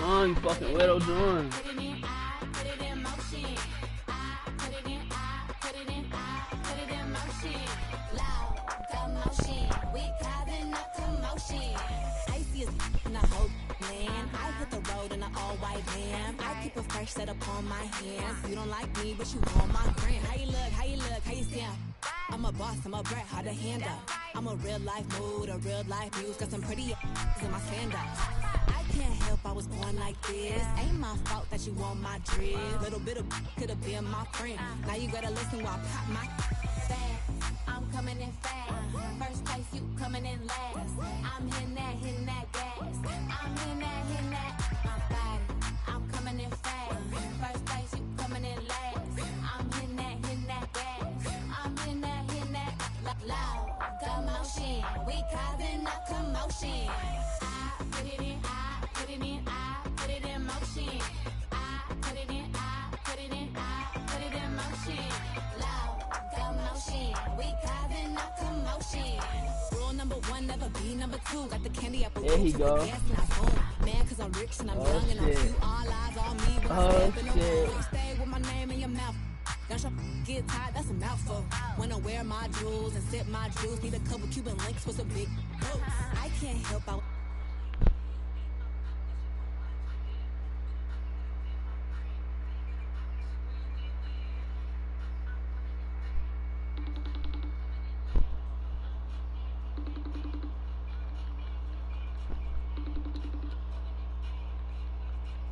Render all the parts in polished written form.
On, you fucking widow, John. Keep a fresh set upon my hands. You don't like me, but you want my grand. How you look, how you look, how you stand? I'm a boss, I'm a brat, hard to handle. I'm a real life mood, a real life muse. Got some pretty in my sandals. I can't help I was born like this. Ain't my fault that you want my drip. Little bit of could have been my friend. Now you gotta listen while I pop my fast. I'm coming in fast. First place, you coming in last. I'm hitting that gas. I'm hitting that, my body. I'm coming in fast. First place, you coming in last. I'm hitting that gas. I'm hitting that, loud commotion. We causing a commotion. I put it in, I put it in, I put it in motion. I put it in, I put it in, I put it in motion. Loud commotion. We causing a commotion. Rule number one, never be number two. Got the candy apple. There he go. Man, cause I'm rich and I'm young and I'm cute. All eyes on me. Oh shit. Stay with my name in your mouth. Don't your get tired, that's a mouthful. Wanna wear my jewels and sip my juice. Need a couple Cuban links with some big boots. I can't help out.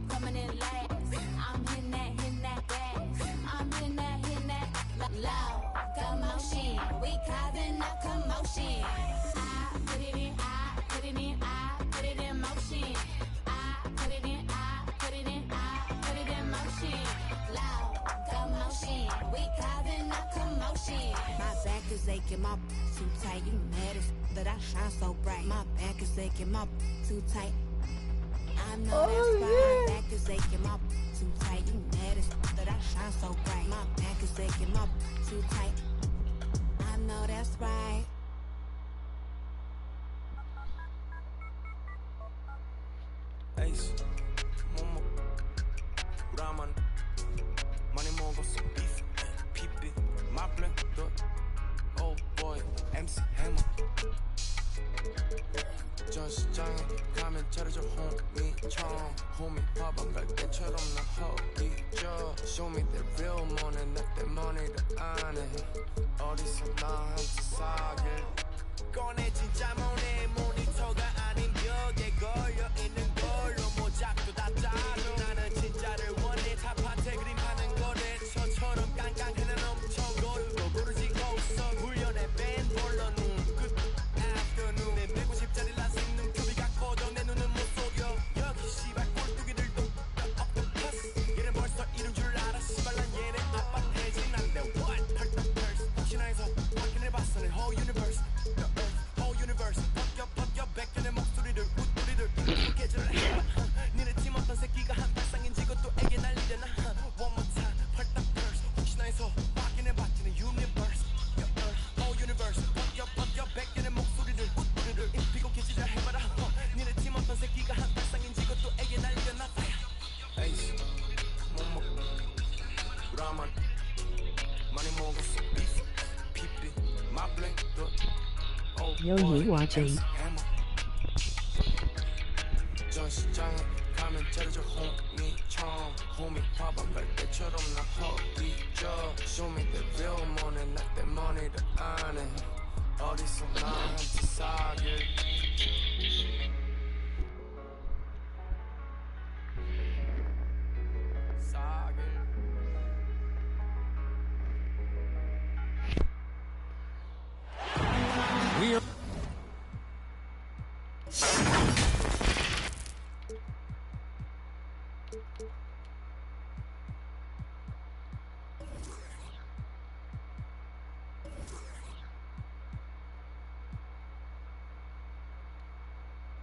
Coming in last. I'm hitting that gas. I'm hitting that, loud commotion. We causing a commotion. I put it in, I put it in, I put it in motion. I put it in, I put it in, I put it in motion. Loud commotion. We causing a commotion. My back is aching, my too tight. You mad as that I shine so bright. My back is aching, my too tight. I know that's right. Back is aching, my too tight. You mad as that I shine so bright. My back is aching, my too tight. I know that's right. Ace, Momo, Raman, Money Mogos, Beef, Pipi, Maple, Oh boy, MC Hammer. 전시장에 가면 차려줘 호미처럼 호미 화방 갈 때처럼 나 허리져 Show me the real money not the money 를 안 해 어디서 나한테 사길 꺼내 진짜 모네 모니터가 아닌 벽에 걸려 있는 걸로 모작도 다 짜로 나는 진짜를 원해 타파테 그림 하는 거래처처럼 깡깡해는 엄청 고르고 고르지고 있어 훈련에 밴 볼러 눈 끝 afternoon 150짜리 라스 내 눈은 못 속여 여기 씨발 꼴뚜기들도 octopus 얘는 벌써 이름 줄 알아 씨발 난 얘네 아빠 대신 안돼 what 펄떡펄스 신화에서 확인을 봤어 내 whole universe the earth whole universe 벗겨 백견의 목소리를 웃소리를 깨지를 해 니네 팀 어떤 새끼가 한 발상인지 그것도 애게 날리려나 one more time 펄떡펄스 신화에서 확인을 봤지 내 universe the earth whole universe 벗겨 백견의 목소리를 웃소리를 입히고 깨지를 해봐라 니네 팀 어떤 새끼가 한 발상인지 그것도 애게 날려나 에이스 모모 라만 많이 먹었어 비프 피피 마블레 You're watching. 전시장에 가면 차려줘 호미처럼 호미 화방 갈 때처럼 나 허리져 Show me the real money not the money 를 안 해 어디서 나한테 사길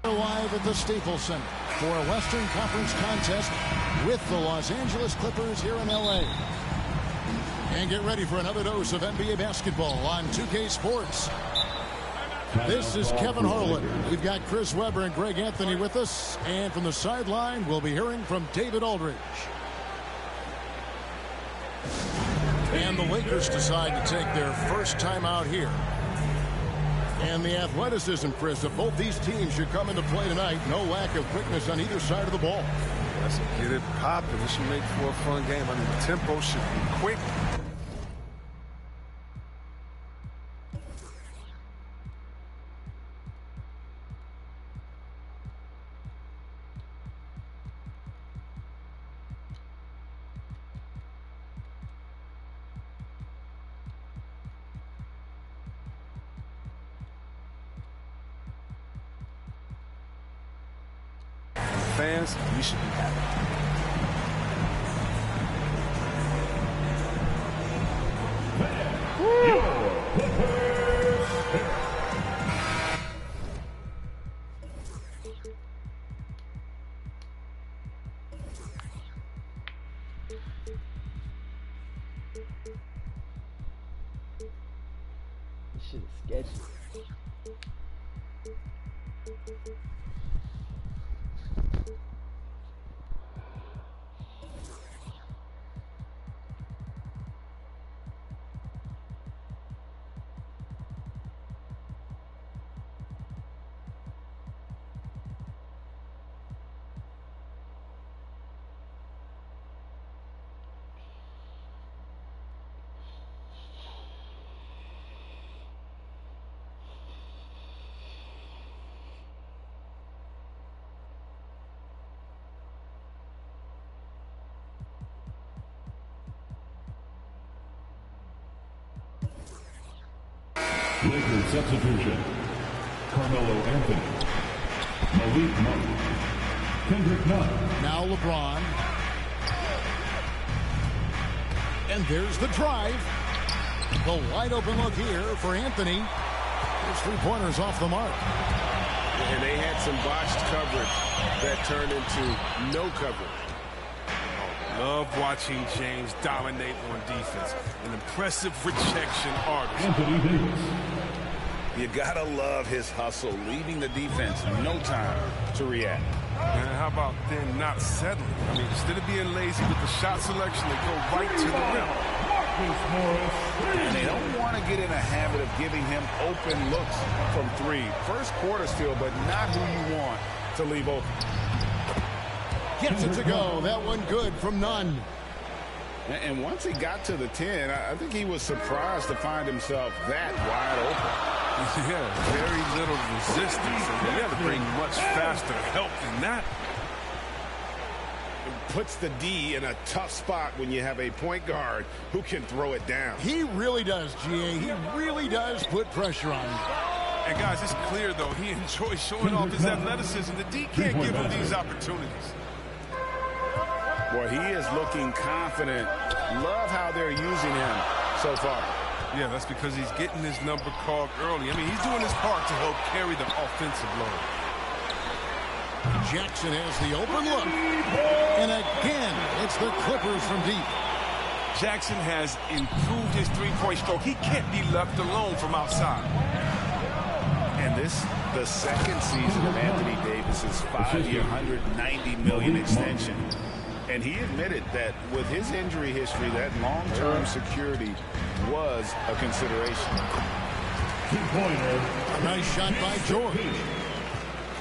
Live at the Staples Center for a Western Conference contest with the Los Angeles Clippers here in LA. And get ready for another dose of NBA basketball on 2K Sports. This is Kevin Harlan. We've got Chris Webber and Greg Anthony with us. And from the sideline, we'll be hearing from David Aldridge. And the Lakers decide to take their first time out here. And the athleticism, Chris, of both these teams should come into play tonight. No lack of quickness on either side of the ball. Let's get it popping. This should make for a fun game. I mean, the tempo should be quick. Fans, we should be happy. This shit is sketchy. Lakers substitution. Carmelo Anthony. Malik Monk. Kendrick Nunn. Now LeBron. And there's the drive. The wide open look here for Anthony. His three-pointers off the mark. And they had some botched coverage that turned into no coverage. Love watching James dominate on defense. An impressive rejection artist. Anthony Davis. You gotta love his hustle, leaving the defense no time to react. And how about them not settling? I mean, instead of being lazy with the shot selection, they go right to the rim. And they don't want to get in a habit of giving him open looks from three. First quarter still, but not who you want to leave open. Gets it to go. That one good from Nunn. And once he got to the 10, I think he was surprised to find himself that wide open. Yeah, very little resistance. And you got to bring much faster help than that. It puts the D in a tough spot when you have a point guard who can throw it down. He really does, GA. He really does put pressure on him. And guys, it's clear, though, he enjoys showing off his athleticism. The D can't give him these opportunities. Boy, he is looking confident. Love how they're using him so far. Yeah, that's because he's getting his number called early. I mean, he's doing his part to help carry the offensive load. Jackson has the open look. And again, it's the Clippers from deep. Jackson has improved his three-point stroke. He can't be left alone from outside. And this, the second season of Anthony Davis's 5-year, $190 million extension. And he admitted that with his injury history, that long-term security was a consideration. A nice shot by George.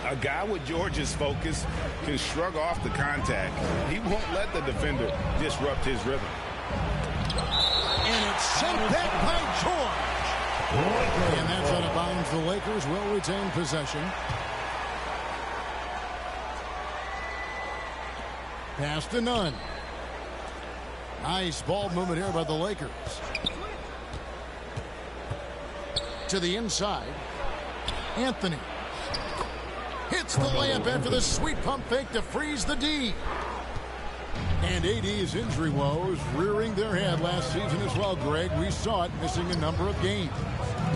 A guy with George's focus can shrug off the contact. He won't let the defender disrupt his rhythm. And it's sent back by George. And that's out of bounds. The Lakers will retain possession. Pass to Nunn. Nice ball movement here by the Lakers. To the inside. Anthony. Hits the layup after the sweet pump fake to freeze the D. And AD's injury woes rearing their head last season as well, Greg. We saw it missing a number of games.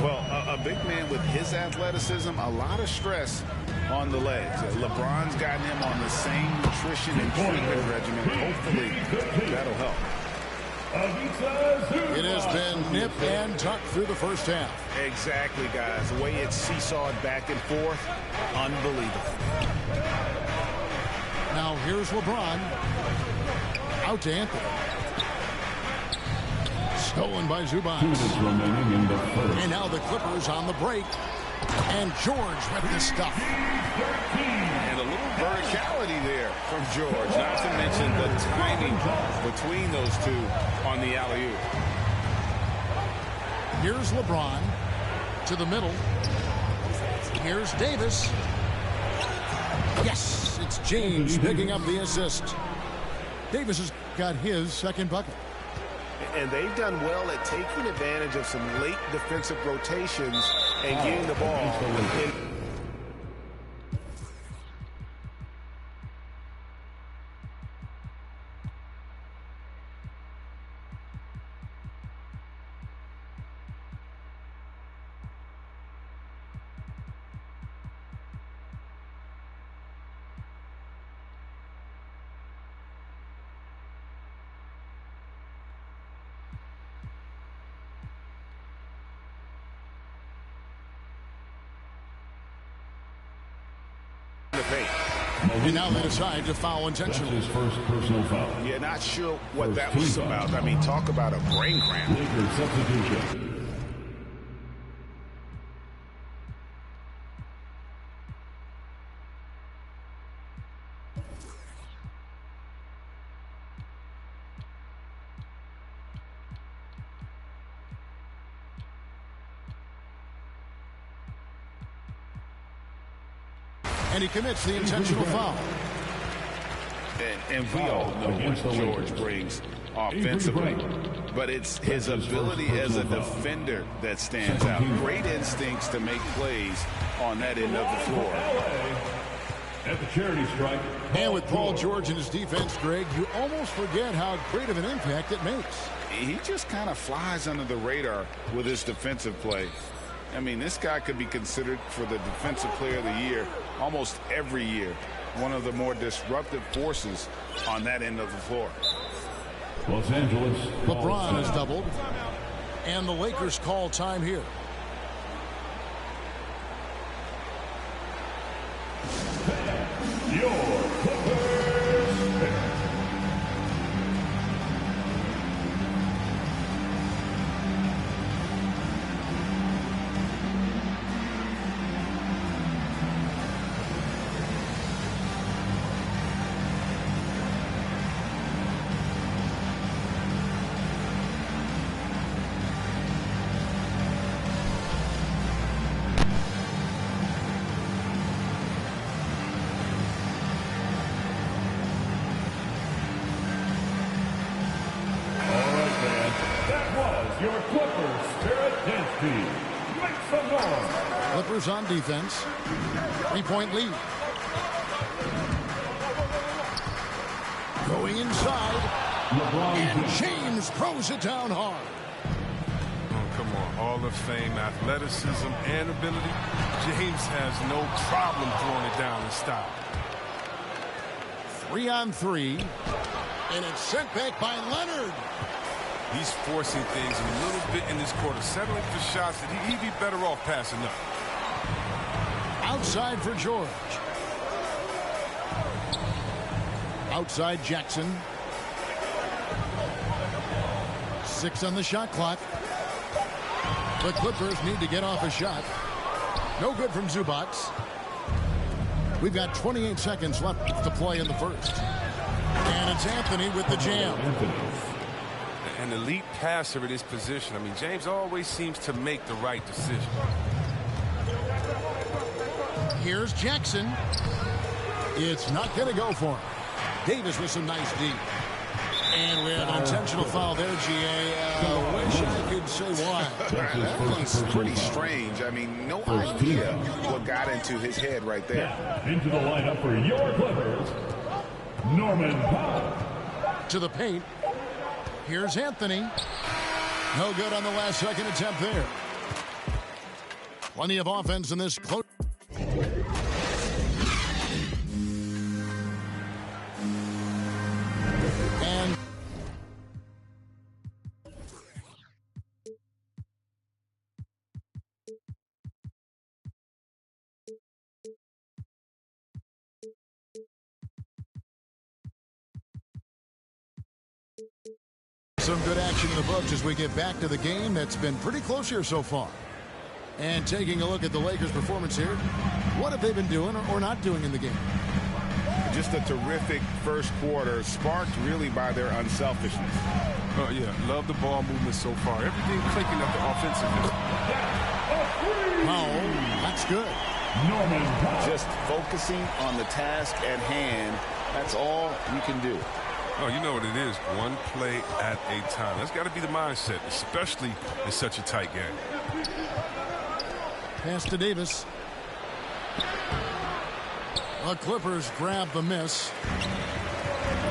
Well, a big man with his athleticism, a lot of stress on the legs. LeBron's gotten him on the same nutrition and treatment regimen. Hopefully, that'll help. It has been nip and tuck through the first half. Exactly, guys. The way it's seesawed back and forth, unbelievable. Now here's LeBron. Out to Anthony. Stolen by Zubac. 2 minutes remaining in the first. And now the Clippers on the break. And George with the stuff. And a little verticality there from George, not to mention the timing between those two on the alley-oop. Here's LeBron to the middle. Here's Davis. Yes, it's James picking up the assist. Davis has got his second bucket. And they've done well at taking advantage of some late defensive rotations and getting the ball in. And now they decide to foul intentionally. That's his first personal foul. Yeah, not sure what that was about. I mean, talk about a brain cramp. Lakers substitution. And he commits the intentional foul. And we all know what George brings offensively. But it's his ability as a defender that stands out. Great instincts to make plays on that end of the floor. At the charity stripe. And with Paul George in his defense, Greg, you almost forget how great of an impact it makes. He just kind of flies under the radar with his defensive play. I mean, this guy could be considered for the Defensive Player of the Year almost every year. One of the more disruptive forces on that end of the floor. Los Angeles. LeBron has doubled. And the Lakers call time here. Your Clippers. Your Clippers Spirit Dance Team. Make some noise. Clippers on defense. 3-point lead. Going inside. And James throws it down hard. Oh, come on. Hall of Fame athleticism and ability. James has no problem throwing it down in style. 3-on-3. And it's sent back by Leonard. He's forcing things a little bit in this quarter, settling for shots that he'd be better off passing up. Outside for George. Outside Jackson. 6 on the shot clock. The Clippers need to get off a shot. No good from Zubac. We've got 28 seconds left to play in the first. And it's Anthony with the jam. An elite passer at his position. I mean, James always seems to make the right decision. Here's Jackson. It's not going to go for him. Davis with some nice D. And we have an intentional foul there, G.A. Wish I could say why. That one's pretty strange. I mean, no idea what got into his head right there. Now, into the lineup for your Clippers, Norman Powell. To the paint. Here's Anthony. No good on the last second attempt there. Plenty of offense in this close. And Some good action in the books as we get back to the game that's been pretty close here so far. And taking a look at the Lakers' performance here, what have they been doing or not doing in the game? Just a terrific first quarter, sparked really by their unselfishness. Oh, yeah. Love the ball movement so far. Everything clicking at the offensive end. Oh, that's good. Just focusing on the task at hand. That's all you can do. Oh, you know what it is. One play at a time. That's got to be the mindset, especially in such a tight game. Pass to Davis. The Clippers grab the miss.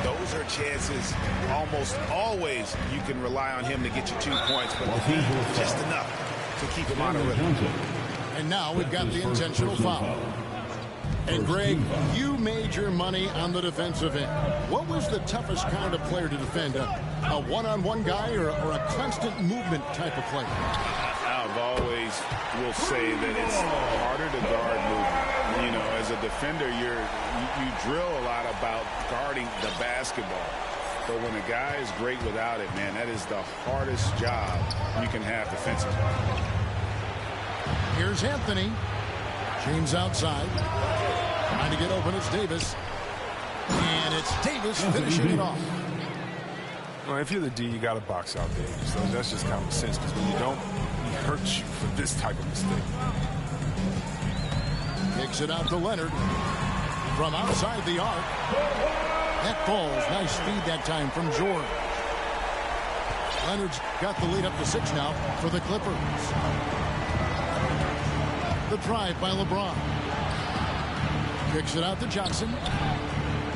Those are chances almost always you can rely on him to get you 2 points, but just enough to keep him out of rhythm. And now we've got the intentional foul. And Greg, you made your money on the defensive end. What was the toughest kind of player to defend? A one-on-one guy or a constant movement type of player? I've always will say that it's harder to guard movement. You know, as a defender, you drill a lot about guarding the basketball. But when a guy is great without it, man, that is the hardest job you can have defensively. Here's Anthony. James outside. Trying to get open, it's Davis. And it's Davis finishing it off. Well, if you're the D, you got to box out Davis. So that's just common sense, because when you don't, he hurts you for this type of mistake. Kicks it out to Leonard. From outside the arc. That falls. Nice speed that time from George. Leonard's got the lead up to 6 now for the Clippers. The drive by LeBron. Kicks it out to Johnson.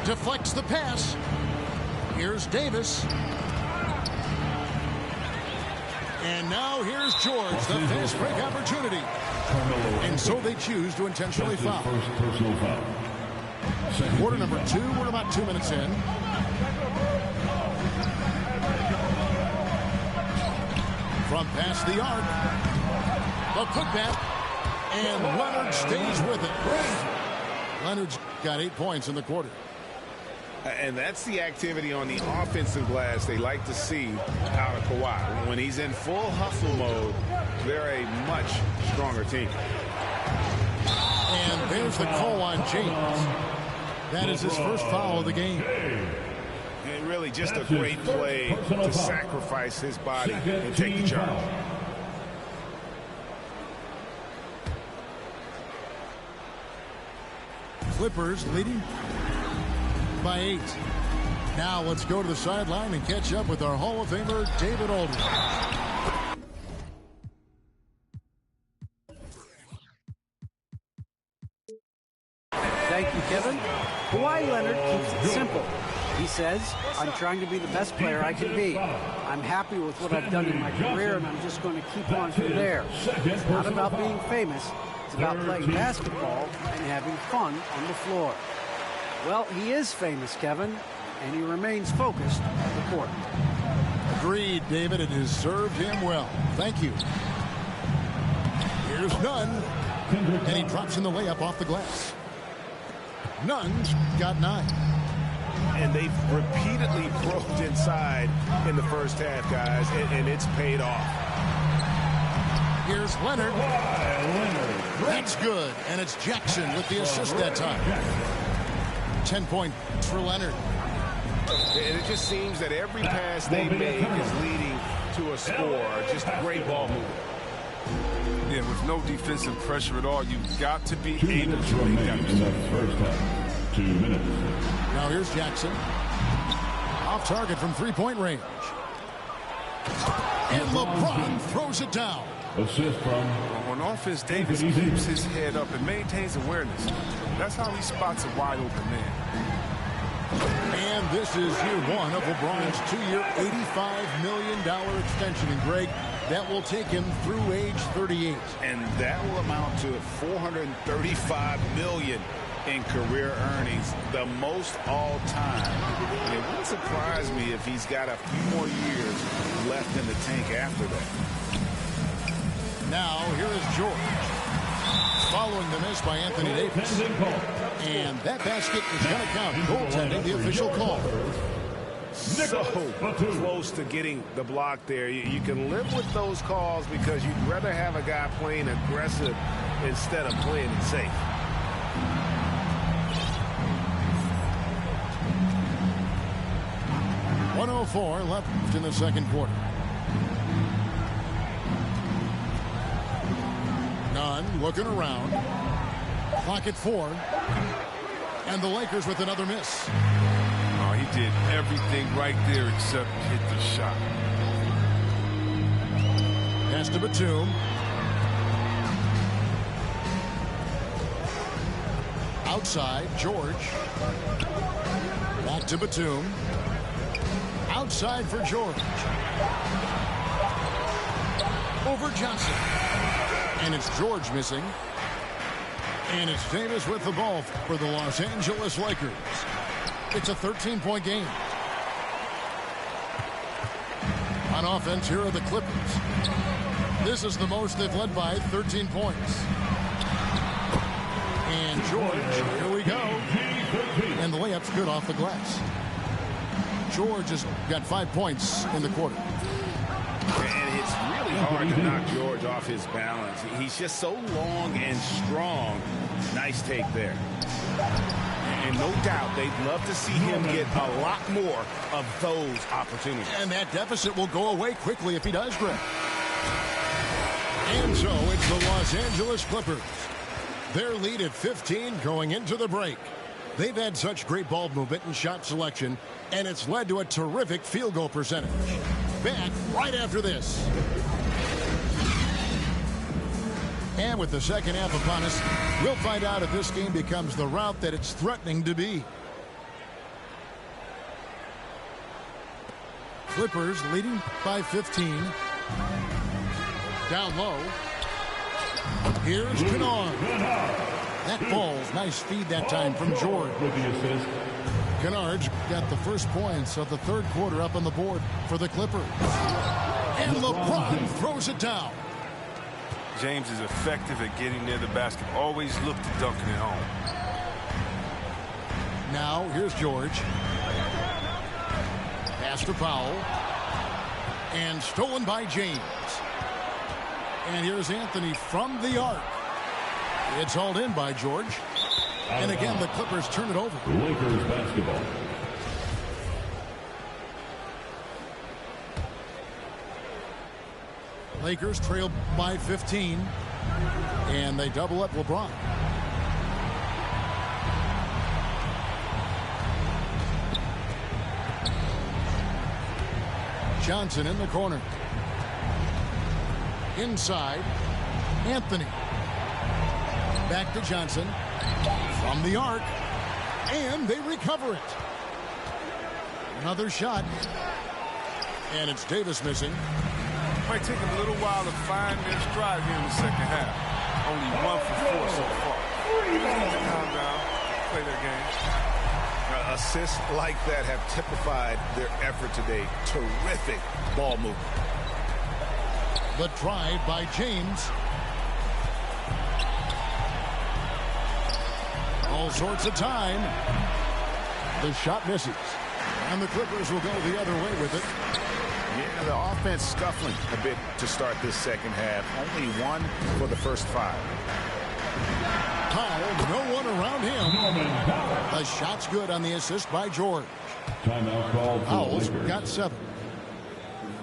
Deflects the pass. Here's Davis. And now here's George, the fast break opportunity. And so they choose to intentionally foul. Quarter number 2, we're about 2 minutes in. From past the arc. The putback. And Leonard stays with it. Leonard's got 8 points in the quarter. And that's the activity on the offensive glass they like to see out of Kawhi. When he's in full hustle mode, they're a much stronger team. And there's the call on James. That is his first foul of the game. And really just a great play to sacrifice his body and take the charge. Clippers leading by 8. Now let's go to the sideline and catch up with our Hall of Famer, David Aldridge. Thank you, Kevin. Kawhi Leonard keeps it simple. He says, I'm trying to be the best player I can be. I'm happy with what I've done in my career, and I'm just going to keep on from there. It's not about being famous. It's about playing basketball and having fun on the floor. Well, he is famous, Kevin, and he remains focused on the court. Agreed, David. It has served him well. Thank you. Here's Nunn. And he drops in the layup off the glass. Nunn's got 9. And they've repeatedly probed inside in the first half, guys, and it's paid off. Here's Leonard. That's good. And it's Jackson with the assist that time. 10 points for Leonard. And it just seems that every pass they make is leading to a score. Just great ball movement. Yeah, with no defensive pressure at all, you've got to be able to make that mistake. First half. 2 minutes. Now here's Jackson. Off target from 3-point range. And LeBron throws it down. Assist from... On offense, Davis keeps his head up and maintains awareness. That's how he spots a wide open man. And this is year 1 of LeBron's 2-year, $85 million extension. And Greg, that will take him through age 38. And that will amount to $435 million in career earnings, the most all time. And it wouldn't surprise me if he's got a few more years left in the tank after that. Now here is George. Following the miss by Anthony Davis. And that basket is going to count. Goaltending, the official call. so close to getting the block there. You can live with those calls because you'd rather have a guy playing aggressive instead of playing it safe. .104 left in the second quarter. Nunn looking around. Clock at 4. And the Lakers with another miss. Oh, he did everything right there except hit the shot. Pass to Batum. Outside, George. Back to Batum. Outside for George. Over Johnson. And it's George missing. And it's Davis with the ball for the Los Angeles Lakers. It's a 13-point game. On offense, here are the Clippers. This is the most they've led by, 13 points. And George, here we go. And the layup's good off the glass. George has got 5 points in the quarter. And it's really hard to knock George off his balance. He's just so long and strong. Nice take there. And no doubt they'd love to see him get a lot more of those opportunities. And that deficit will go away quickly if he does, Greg. And so it's the Los Angeles Clippers. Their lead at 15 going into the break. They've had such great ball movement and shot selection, and it's led to a terrific field goal percentage. Back right after this. And with the second half upon us, we'll find out if this game becomes the route that it's threatening to be. Clippers leading by 15. Down low. Here's Kennard. That falls. Nice feed that time from George. Kennard's got the first points of the third quarter up on the board for the Clippers. And LeBron throws it down. James is effective at getting near the basket. Always look to dunking it home. Now, here's George. Pass to Powell. And stolen by James. And here's Anthony from the arc. It's hauled in by George. And again, the Clippers turn it over. Lakers basketball. Lakers trail by 15. And they double up LeBron. Johnson in the corner. Inside. Anthony. Back to Johnson. From the arc. And they recover it. Another shot. And it's Davis missing. Might take them a little while to find their stride here in the second half. Only 1 for 4 so far. Calm down. Play their game. Assists like that have typified their effort today. Terrific ball movement. The drive by James. All sorts of time. The shot misses. And the Clippers will go the other way with it. Yeah, the offense scuffling a bit to start this second half. Only 1 for the first 5. Powell, no one around him. The shot's good on the assist by George. Timeout called. Powell's got 7.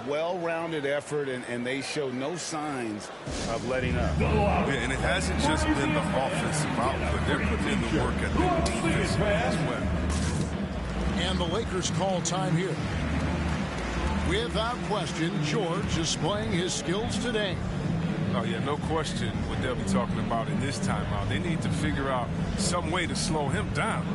Well-rounded effort, and they show no signs of letting up. Yeah, and it hasn't just been the offensive output. They're putting in the work at the defense as well. And the Lakers call time here. Without question, George is playing his skills today. Oh, yeah, no question what they'll be talking about in this timeout. They need to figure out some way to slow him down.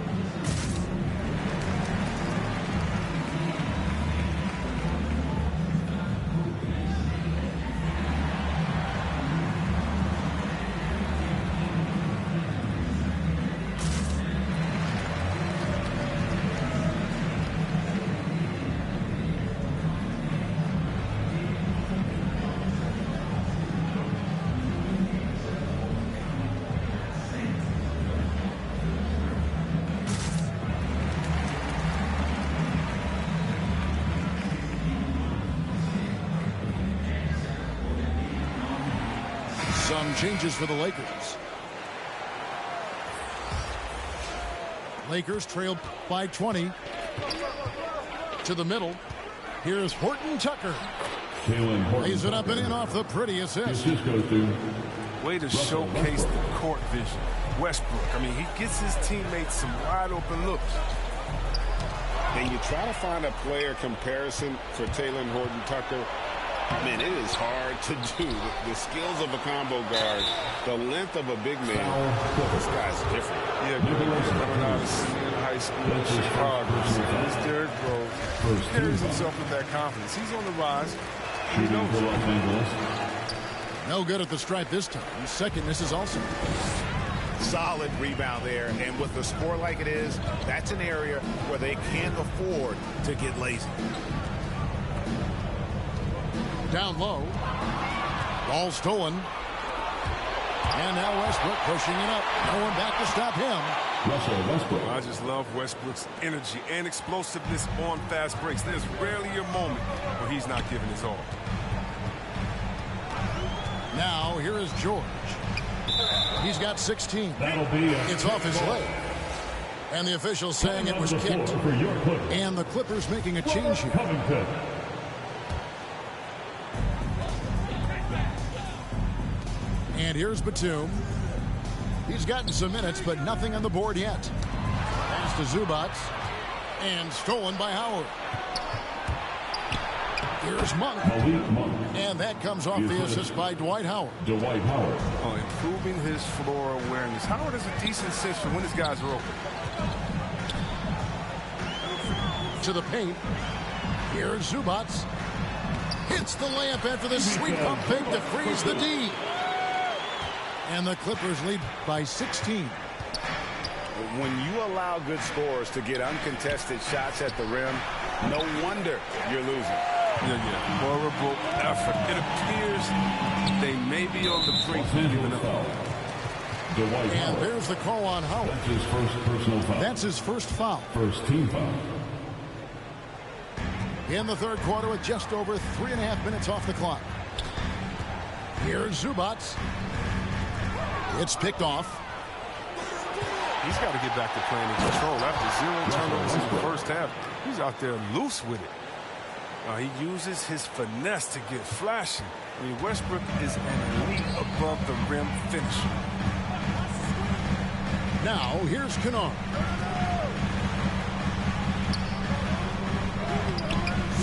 Some changes for the Lakers. Lakers trailed by 20. To the middle. Here's Horton Tucker. Lays it up and in off the pretty assist. Way to showcase the court vision. Westbrook, I mean, he gets his teammates some wide open looks. And you try to find a player comparison for Taylor Horton Tucker. Man, it is hard to do. The skills of a combo guard, the length of a big man. This guy's different. Yeah, he was coming out of senior high school in Chicago. He's Derrick Rose. He carries himself with that confidence. He's on the rise. He knows. No good at the stripe this time. Second misses also. Solid rebound there, and with the score like it is, that's an area where they can't afford to get lazy. Down low. Ball stolen. And now Westbrook pushing it up. No one back to stop him. Westbrook. I just love Westbrook's energy and explosiveness on fast breaks. There's rarely a moment where he's not giving his all. Now here is George. He's got 16. It's off his leg. And the official saying it was kicked. And the Clippers making a change here. And here's Batum. He's gotten some minutes, but nothing on the board yet. Pass to Zubac. And stolen by Howard. Here's Monk. And that comes off the assist by Dwight Howard. Oh, improving his floor awareness. Howard has a decent sense for when his guys are open. To the paint. Here's Zubac. Hits the layup after the sweet pump fake to freeze the D. And the Clippers lead by 16. When you allow good scorers to get uncontested shots at the rim, no wonder you're losing. Yeah. Horrible effort. It appears they may be on the brink of giving up. And there's the call on Howard. That's his first personal foul. That's his first foul. First team foul. In the third quarter with just over 3.5 minutes off the clock. Here's Zubac. It's picked off. He's got to get back to playing in control. After 0 turnovers in the first half, he's out there loose with it. He uses his finesse to get flashy. I mean, Westbrook is an elite above the rim finisher. Now, here's Kennard.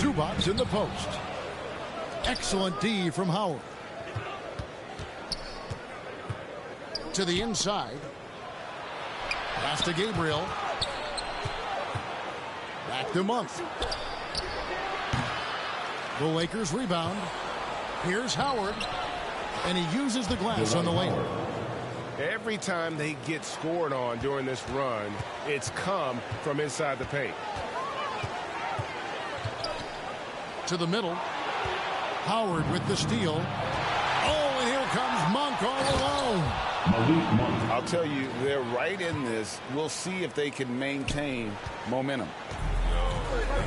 Zubac in the post. Excellent D from Howard. To the inside. Pass to Gabriel. Back to Monk. The Lakers rebound. Here's Howard. And he uses the glass on the layup. Every time they get scored on during this run, it's come from inside the paint. To the middle. Howard with the steal. Oh, and here comes Monk all alone. I'll tell you, they're right in this. We'll see if they can maintain momentum.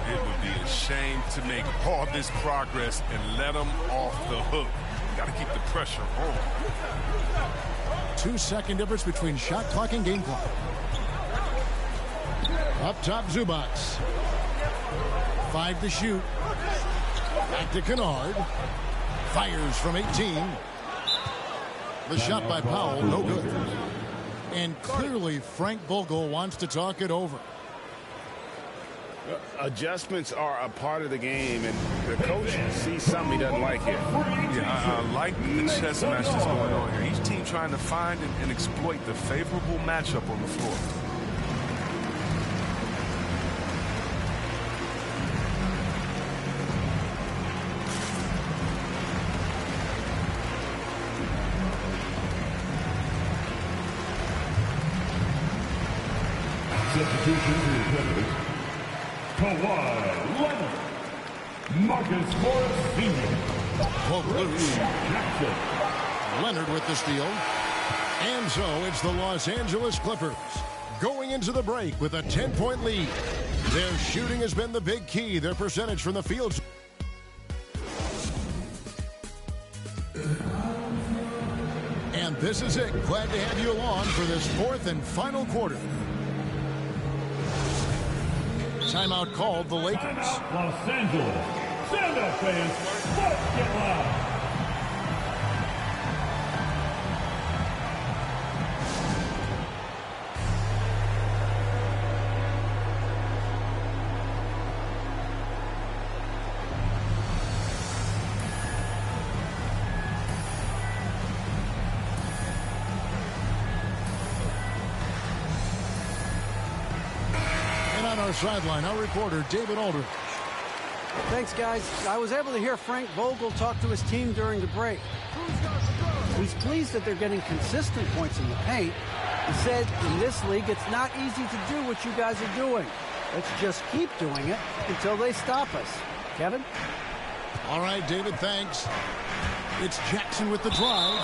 It would be a shame to make all this progress and let them off the hook. Got to keep the pressure on. 2-second difference between shot clock and game clock. Up top, Zubac. 5 to shoot. Back to Kennard. Fires from 18. The shot by Powell, no good. And clearly Frank Vogel wants to talk it over. Adjustments are a part of the game, and the coach sees something he doesn't like here. Yeah, I like the chess match that's going on here. Each team trying to find and exploit the favorable matchup on the floor. Substitution for the Clippers. Kawhi Leonard. Marcus Morris Sr. Poke loose. Jackson. Leonard with the steal. And so it's the Los Angeles Clippers going into the break with a 10-point lead. Their shooting has been the big key. Their percentage from the field. This is it. Glad to have you along for this fourth and final quarter. Timeout called the Lakers. Los Angeles. Stand up, fans. Let's get loud. Sideline, our reporter, David Aldridge. Thanks, guys. I was able to hear Frank Vogel talk to his team during the break. He's pleased that they're getting consistent points in the paint. He said in this league, it's not easy to do what you guys are doing. Let's just keep doing it until they stop us. Kevin? All right, David, thanks. It's Jackson with the drive.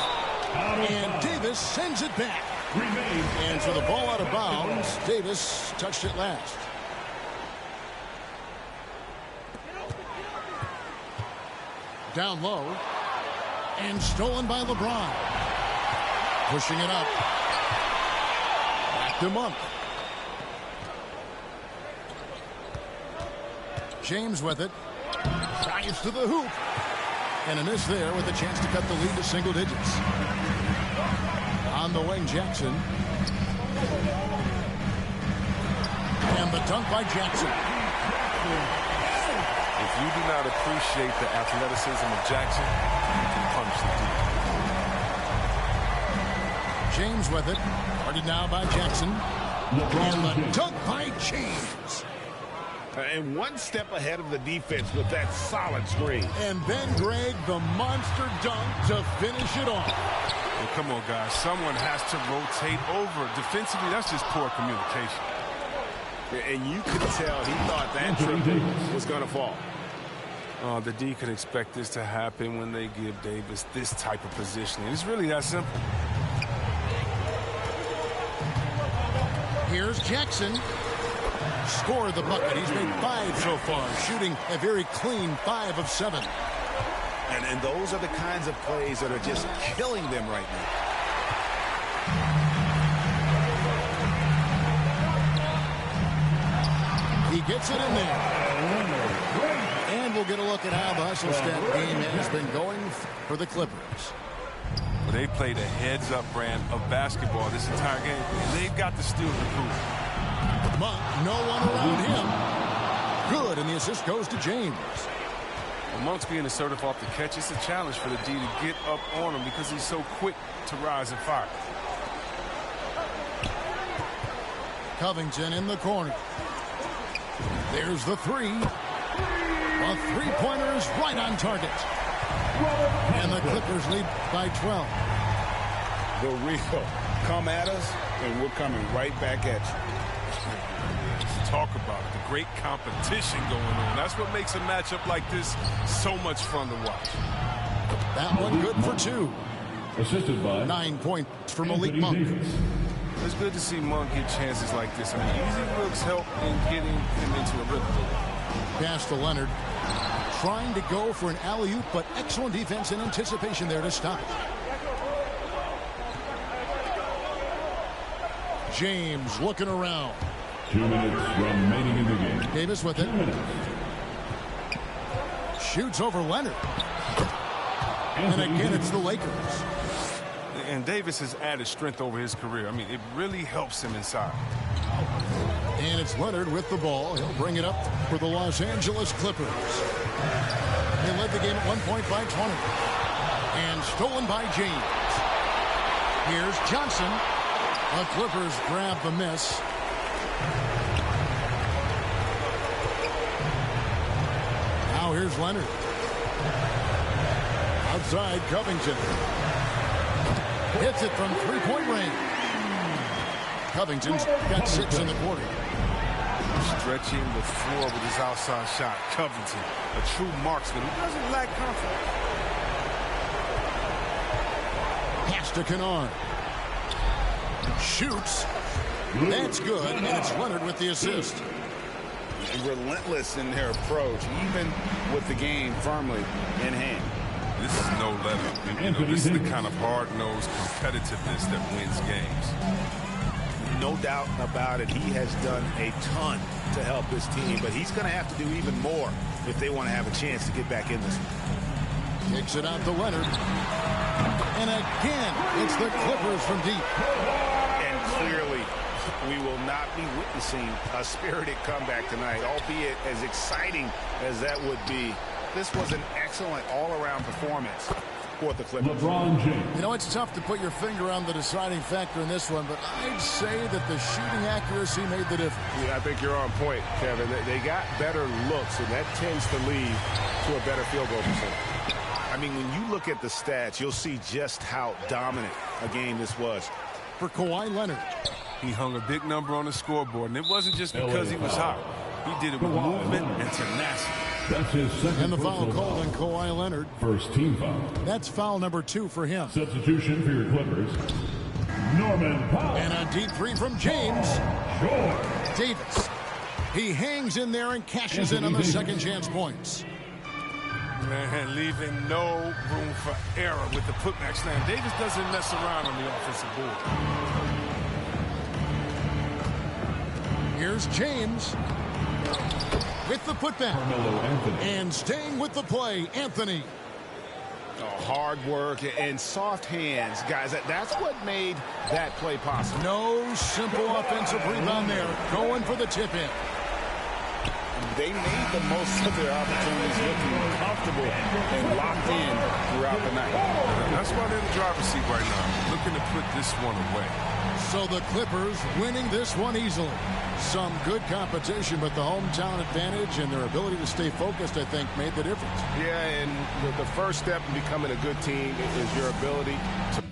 And Davis sends it back. And for the ball out of bounds, Davis touched it last. Down low, and stolen by LeBron. Pushing it up. Back to Monk. James with it. Drives to the hoop. And a miss there with a chance to cut the lead to single digits. On the wing, Jackson. And the dunk by Jackson. If you do not appreciate the athleticism of Jackson, you can punish the dude. James with it. Guarded now by Jackson. And the dunk by James. And one step ahead of the defense with that solid screen. And then Greg, the monster dunk to finish it off. Well, come on, guys. Someone has to rotate over. Defensively, that's just poor communication. And you could tell he thought that triple was going to fall. The D can expect this to happen when they give Davis this type of positioning. It's really that simple. Here's Jackson. Scored the bucket. He's made 5 so far, shooting a very clean 5 of 7. And those are the kinds of plays that are just killing them right now. He gets it in there. And we'll get a look at how the hustle step game has been going for the Clippers. Well, they played a heads-up brand of basketball this entire game, and they've got the steal to prove. Monk, no one around him. Good, and the assist goes to James. Well, Monk's being assertive off the catch. It's a challenge for the D to get up on him because he's so quick to rise and fire. Covington in the corner. There's the three. A three-pointer is right on target. And the Clippers lead by 12. The real. Come at us, and we're coming right back at you. Talk about it. The great competition going on. That's what makes a matchup like this so much fun to watch. That one good for 2. Assisted by 9 points for Malik Monk. It's good to see Monk get chances like this. I mean, easy looks help in getting him into a rhythm. Pass to Leonard. Trying to go for an alley-oop, but excellent defense and anticipation there to stop it. James looking around. 2 minutes remaining in the game. Davis with it. Shoots over Leonard. And again, it's the Lakers. And Davis has added strength over his career. I mean, it really helps him inside. And it's Leonard with the ball. He'll bring it up for the Los Angeles Clippers. They led the game at 1 point by 20. And stolen by James. Here's Johnson. The Clippers grab the miss. Now here's Leonard. Outside, Covington. Hits it from three-point range. Covington's got 6 in the quarter. Stretching the floor with his outside shot. Covington, a true marksman who doesn't lack confidence. Pass to Kennard. Shoots. That's good, and it's Leonard with the assist. Relentless in their approach, even with the game firmly in hand. This is no letter. This is the kind of hard-nosed competitiveness that wins games. No doubt about it. He has done a ton to help his team, but he's going to have to do even more if they want to have a chance to get back in this one. Kicks it out to Leonard. And again, it's the Clippers from deep. And clearly, we will not be witnessing a spirited comeback tonight, albeit as exciting as that would be. This was an excellent all-around performance for the Clippers. LeBron James. You know, it's tough to put your finger on the deciding factor in this one, but I'd say that the shooting accuracy made the difference. Yeah, I think you're on point, Kevin. They got better looks, and that tends to lead to a better field goal percentage. I mean, when you look at the stats, you'll see just how dominant a game this was. For Kawhi Leonard. He hung a big number on the scoreboard, and it wasn't just because he was hot. He did it with movement and tenacity. That's his second. And the foul called on Kawhi Leonard. First team foul. That's foul number 2 for him. Substitution for your Clippers, Norman Powell. And a deep three from James. Sure. Davis. He hangs in there and cashes in on the second chance points. Man, leaving no room for error with the putback slam. Davis doesn't mess around on the offensive board. Here's James with the putback. And staying with the play, Anthony. Hard work and soft hands, guys. That's what made that play possible. No simple offensive rebound there. Going for the tip-in. They made the most of their opportunities, looking comfortable and locked in throughout the night. That's why they're in the driver's seat right now, looking to put this one away. So the Clippers winning this one easily. Some good competition, but the hometown advantage and their ability to stay focused, I think, made the difference. Yeah, and the first step in becoming a good team is your ability to...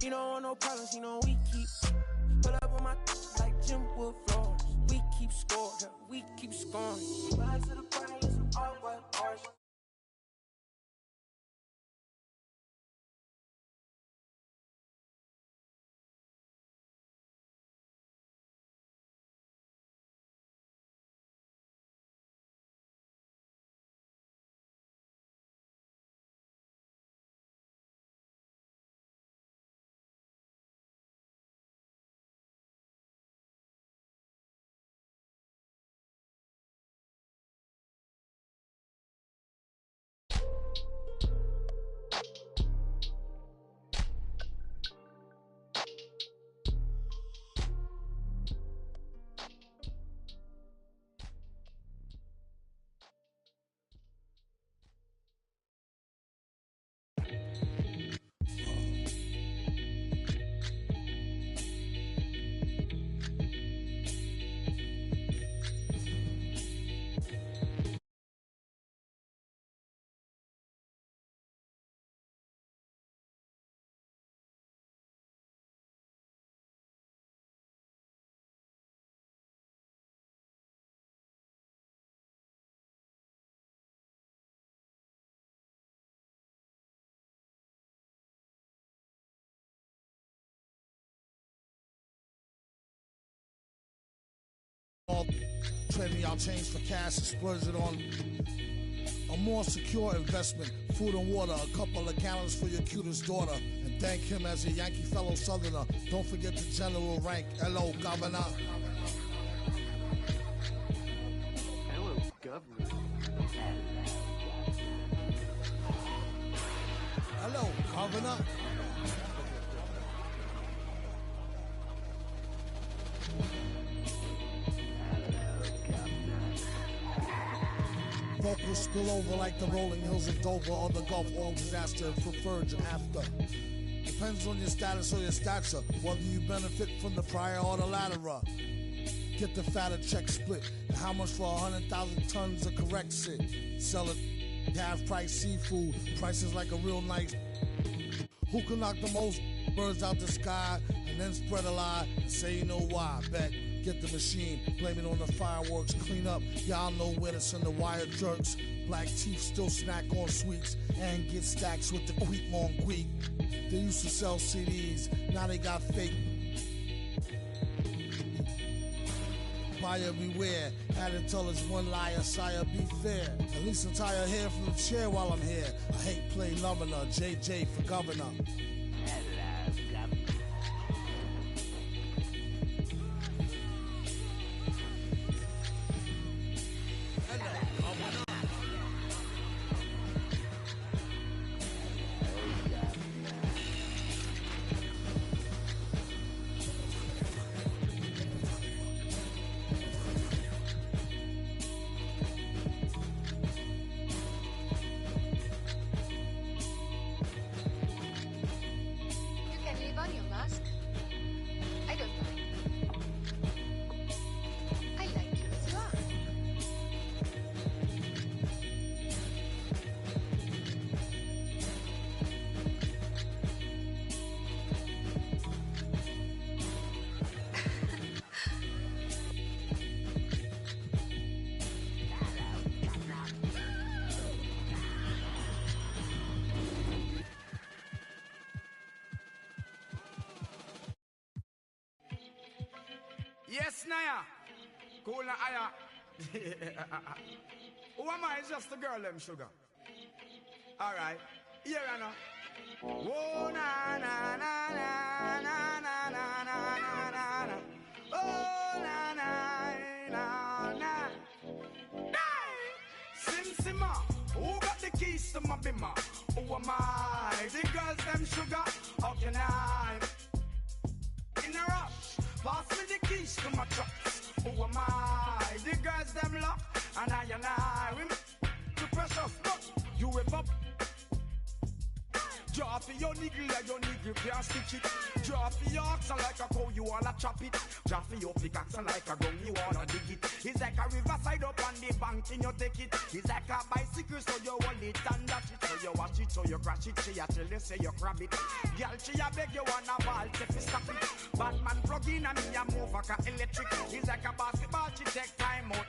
You don't want no problems, you know we keep put up on my like Jim Wood floors. We keep scoring, we keep scoring. Rise to the party, some all white bars. Trading y'all change for cash and splurge it on a more secure investment, food and water, a couple of gallons for your cutest daughter, and thank him as a Yankee fellow Southerner. Don't forget the general rank. Hello, Governor. Hello, Governor. Hello, Governor. Vocals spill over like the rolling hills of Dover or the Gulf War disaster preferred and after. Depends on your status or your stature, whether you benefit from the prior or the latter. Get the fatter check split, and how much for 100,000 tons of correct shit. Sell it, half price seafood, prices like a real nice. Who can knock the most birds out the sky and then spread a lie and say you know why? Bet. Get the machine, blame it on the fireworks, clean up. Y'all know where to send the wire jerks. Black teeth still snack on sweets and get stacks with the quick on quick. They used to sell CDs, now they got fake. buyer beware. Had to tell us one liar, sire, be fair. At least untie her hair from the chair while I'm here. I hate play loving her, JJ for governor. Yes, Naya. Cool na aya. Who am I? It's just the girl, them sugar. Alright. Here I know. Oh, na na na na na na na na na na. Oh, na na na na. Sim Simma. Who got the keys to my bimmer? Who am I? The girls, them sugar. How can I? In a rush. Pass me the keys to my trucks. Who am I? The girls them lock. And I we too precious. But you whip up. Draw for your niggle like your niggle can't stitch it. Draw for your oxen like a cow, you wanna chop it. Draw for your pickaxe like a gun, you wanna dig it. It's like a riverside up on the bank and you take it. It's like a bicycle so you hold it and dash it. So you watch it, so you crash it. She a tell you say you grab it. Girl, she a beg you wanna ball, take it, stop it. Batman plug in and me a move like a electric. It's like a basketball, she take time out.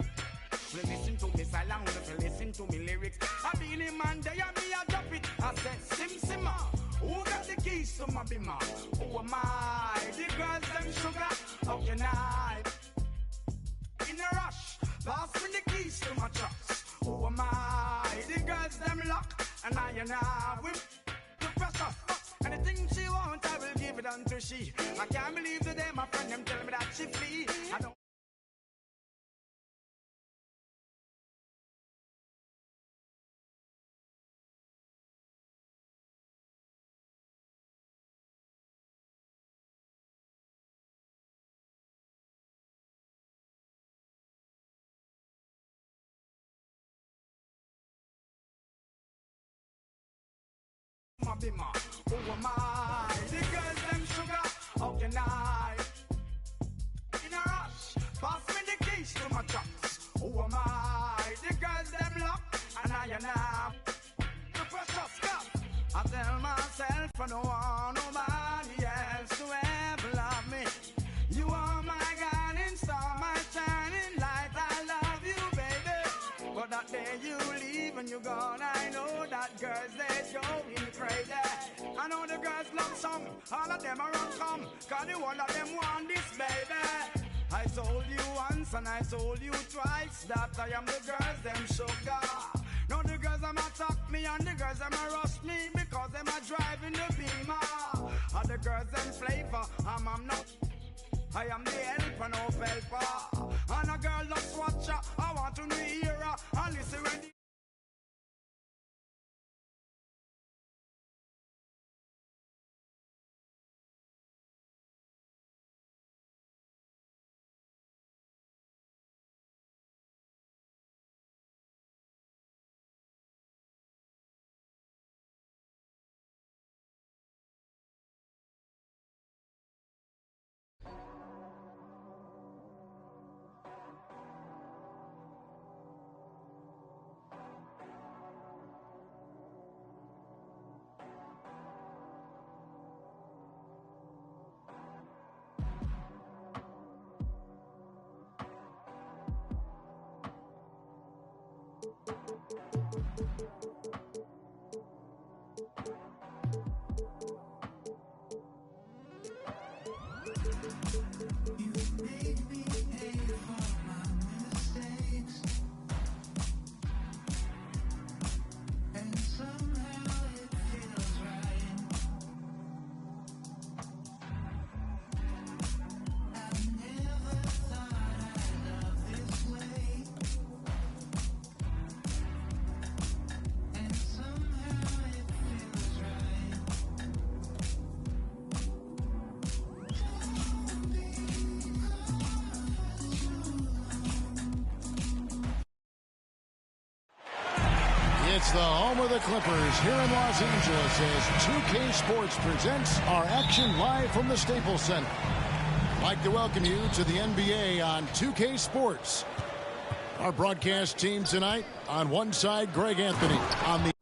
Well, listen to me silent, well, listen to me lyrics. I be the man there and me a drop it. I said, Sim Simma, who got the keys to my bimmer? Who am I? The girls them sugar, how can I? In a rush, pass me the keys to my trucks. Who am I? The girls them lock, and I whip the precious. Anything she want, I will give it unto she. I can't believe the day my friend them tell me that she flee. I don't. My bimmer, who am I? The girls them sugar, how can I? In a rush, pass me the keys to my trucks. Who am I? The girls them lock, and I the precious cup. I tell myself I don't want nobody else to ever love me. You are my guiding star, my shining light. I love you, baby. But that day you leave and you're gone, I know that girls they going crazy. I know the girls love some, all of them are run come, cause the one of them want this, baby. I told you once and I told you twice that I am the girls them sugar. Now the girls them attack me and the girls them rush me because them are driving the Beamer. And the girls them flavor, I'm not. I am the helper, no helper. And a girl loves watcher, I want to hear her and listen when the it's the home of the Clippers here in Los Angeles as 2K Sports presents our action live from the Staples Center. I'd like to welcome you to the NBA on 2K Sports. Our broadcast team tonight, on one side, Greg Anthony. On the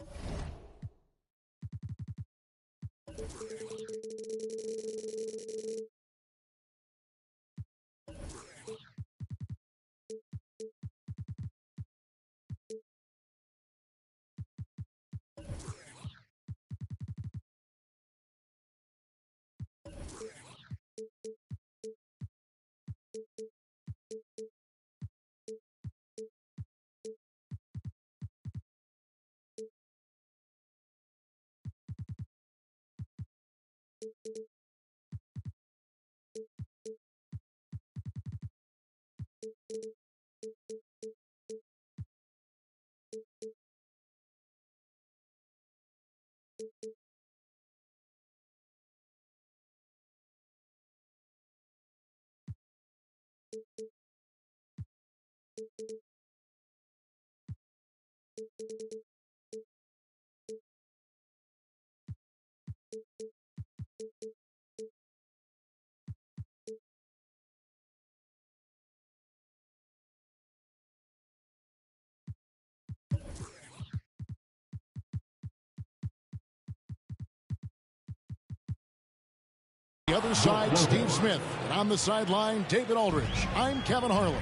other side, Steve Smith. And on the sideline, David Aldridge. I'm Kevin Harlan.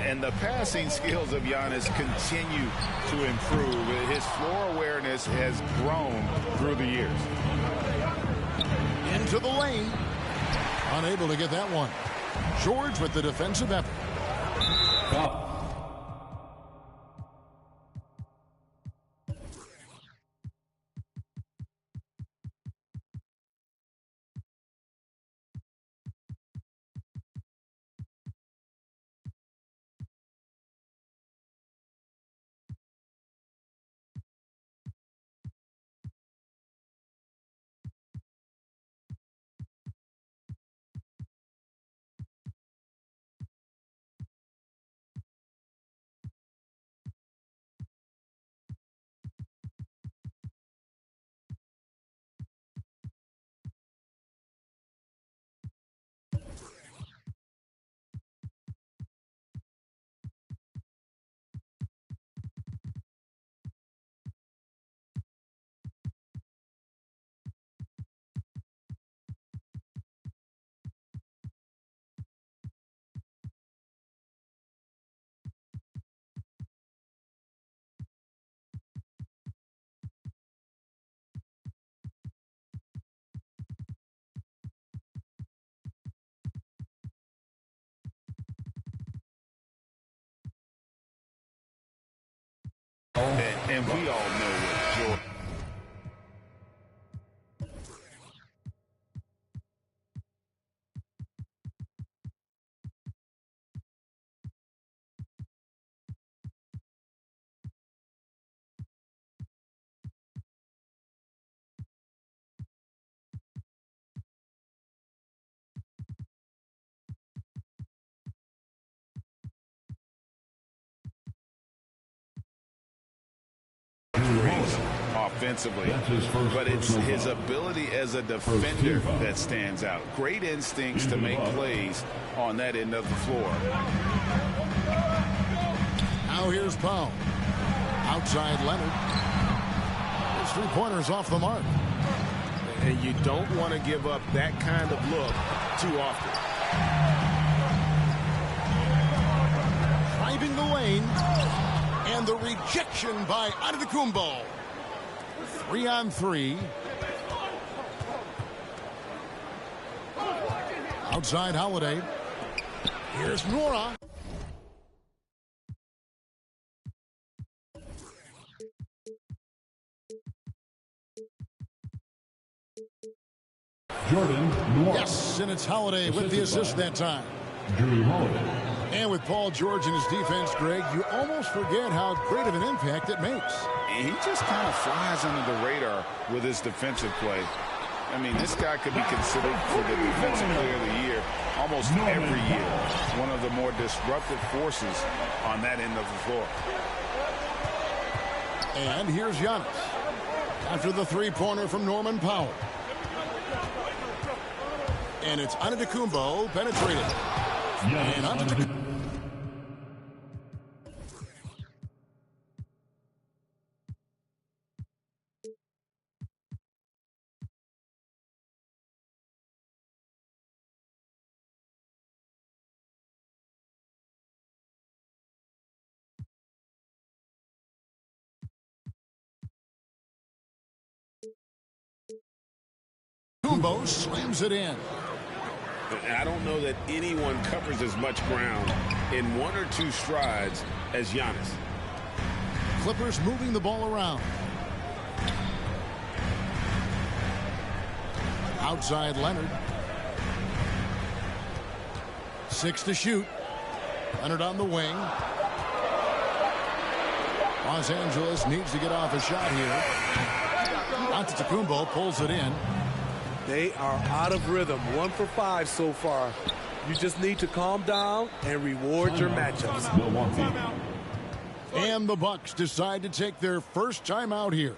And the passing skills of Giannis continue to improve. His floor awareness has grown through the years. Into the lane. Unable to get that one. George with the defensive effort. Foul. And we all know what George... offensively, but it's his ability as a defender that stands out. Great instincts to make plays on that end of the floor. Now here's Powell. Outside Leonard. His three-pointers off the mark. And you don't want to give up that kind of look too often. Driving the lane. And the rejection by Antetokounmpo. 3-on-3. Outside Holiday. Here's Nora. Jordan Nora. Yes, and it's Holiday with the assist that time. Drew Holiday. And with Paul George and his defense, Greg, you almost forget how great of an impact it makes. He just kind of flies under the radar with his defensive play. I mean, this guy could be considered for the defensive player of the year almost every year. One of the more disruptive forces on that end of the floor. And here's Giannis after the three-pointer from Norman Powell. And it's Antetokounmpo penetrated. And Antetokounmpo. Kumbo slams it in. I don't know that anyone covers as much ground in one or two strides as Giannis. Clippers moving the ball around. Outside Leonard. 6 to shoot. Leonard on the wing. Los Angeles needs to get off a shot here. Antetokounmpo pulls it in. They are out of rhythm. 1 for 5 so far. You just need to calm down and reward your matchups. And the Bucks decide to take their first time out here.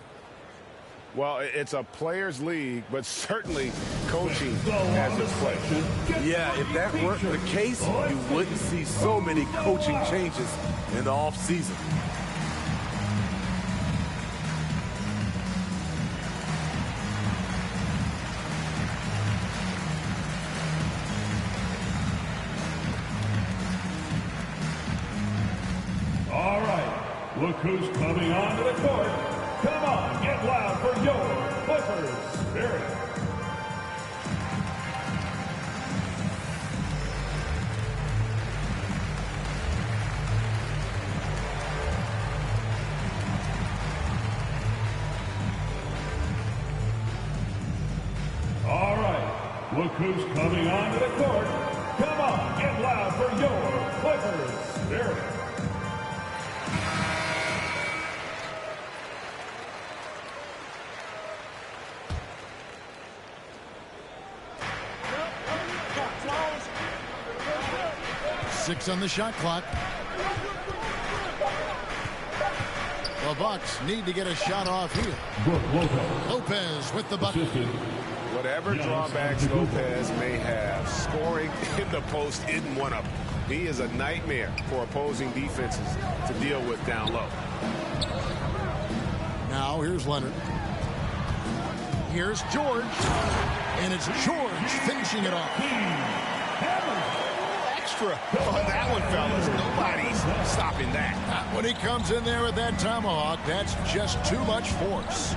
Well, it's a players' league, but certainly coaching has its place. Yeah, if that weren't the case, you wouldn't see so many coaching changes in the offseason. All right, look who's coming onto the court. Come on, get loud for your Clippers Spirit. All right, look who's coming onto the court. Come on, get loud for your Clippers Spirit. Six on the shot clock. The Bucks need to get a shot off here. Lopez with the bucket. Whatever drawbacks Lopez may have, scoring in the post isn't one of them. He is a nightmare for opposing defenses to deal with down low. Now here's Leonard. Here's George. And it's George finishing it off. Extra on that one, fellas. Nobody's stopping that. When he comes in there with that tomahawk, that's just too much force.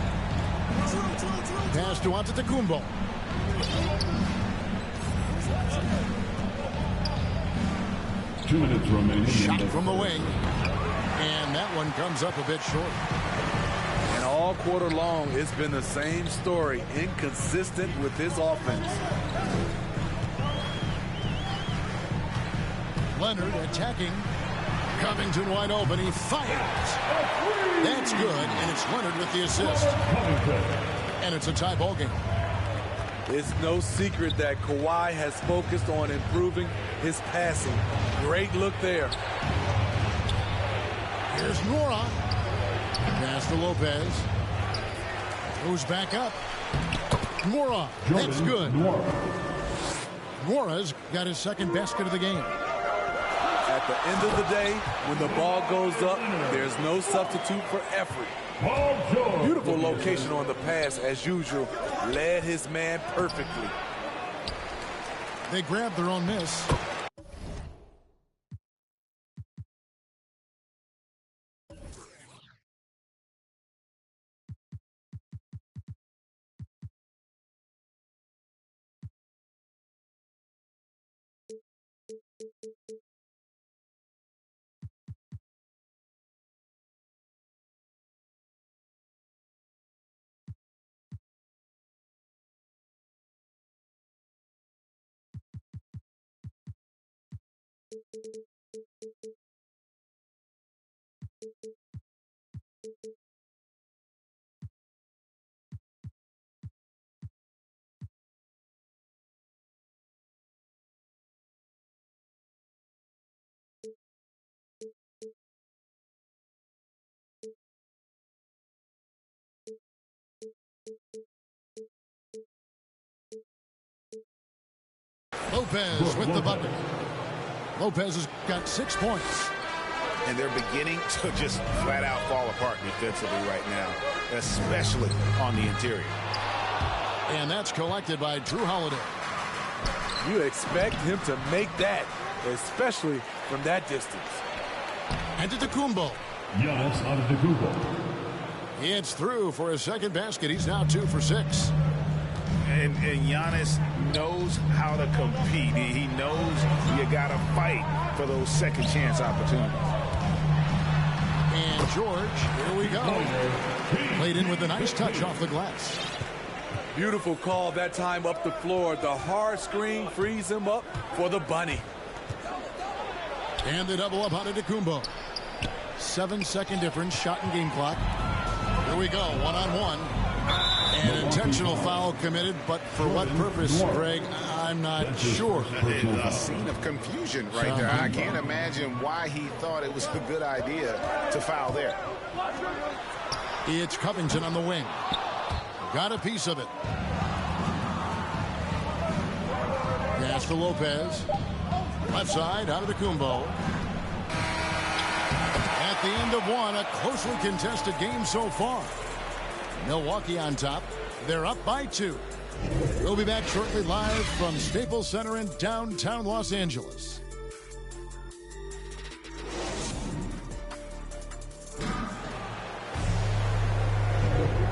Pass to Antetokounmpo. Two minutes remaining. Shot from the wing. And that one comes up a bit short. And all quarter long, it's been the same story. Inconsistent with his offense. Leonard attacking. Covington wide open. He fires. That's good. And it's Leonard with the assist. And it's a tie ball game. It's no secret that Kawhi has focused on improving his passing. Great look there. Here's Nwora. Pass to Lopez. Goes back up. Nwora. That's good. Nwora's got his second basket of the game. At the end of the day, when the ball goes up, there's no substitute for effort. Beautiful location on the pass, as usual. Led his man perfectly. They grabbed their own miss. Lopez with the bucket. Lopez has got 6 points. And they're beginning to just flat out fall apart defensively right now, especially on the interior. And that's collected by Drew Holiday. You expect him to make that, especially from that distance. Antetokounmpo. Giannis Antetokounmpo. It's through for his second basket. He's now 2 for 6. And Giannis knows how to compete. He knows you got to fight for those second chance opportunities. And George, here we go. Played in with a nice touch off the glass. Beautiful call that time up the floor. The hard screen frees him up for the bunny. And the double up on Antetokounmpo. 7-second difference, shot and game clock. Here we go, one-on-one. An intentional foul committed, but for what purpose, Greg, I'm not sure. A scene of confusion right there. I can't imagine why he thought it was a good idea to foul there. It's Covington on the wing. Got a piece of it. Pass to Lopez. Left side, Antetokounmpo. At the end of one, a closely contested game so far. Milwaukee on top. They're up by 2. We'll be back shortly live from Staples Center in downtown Los Angeles.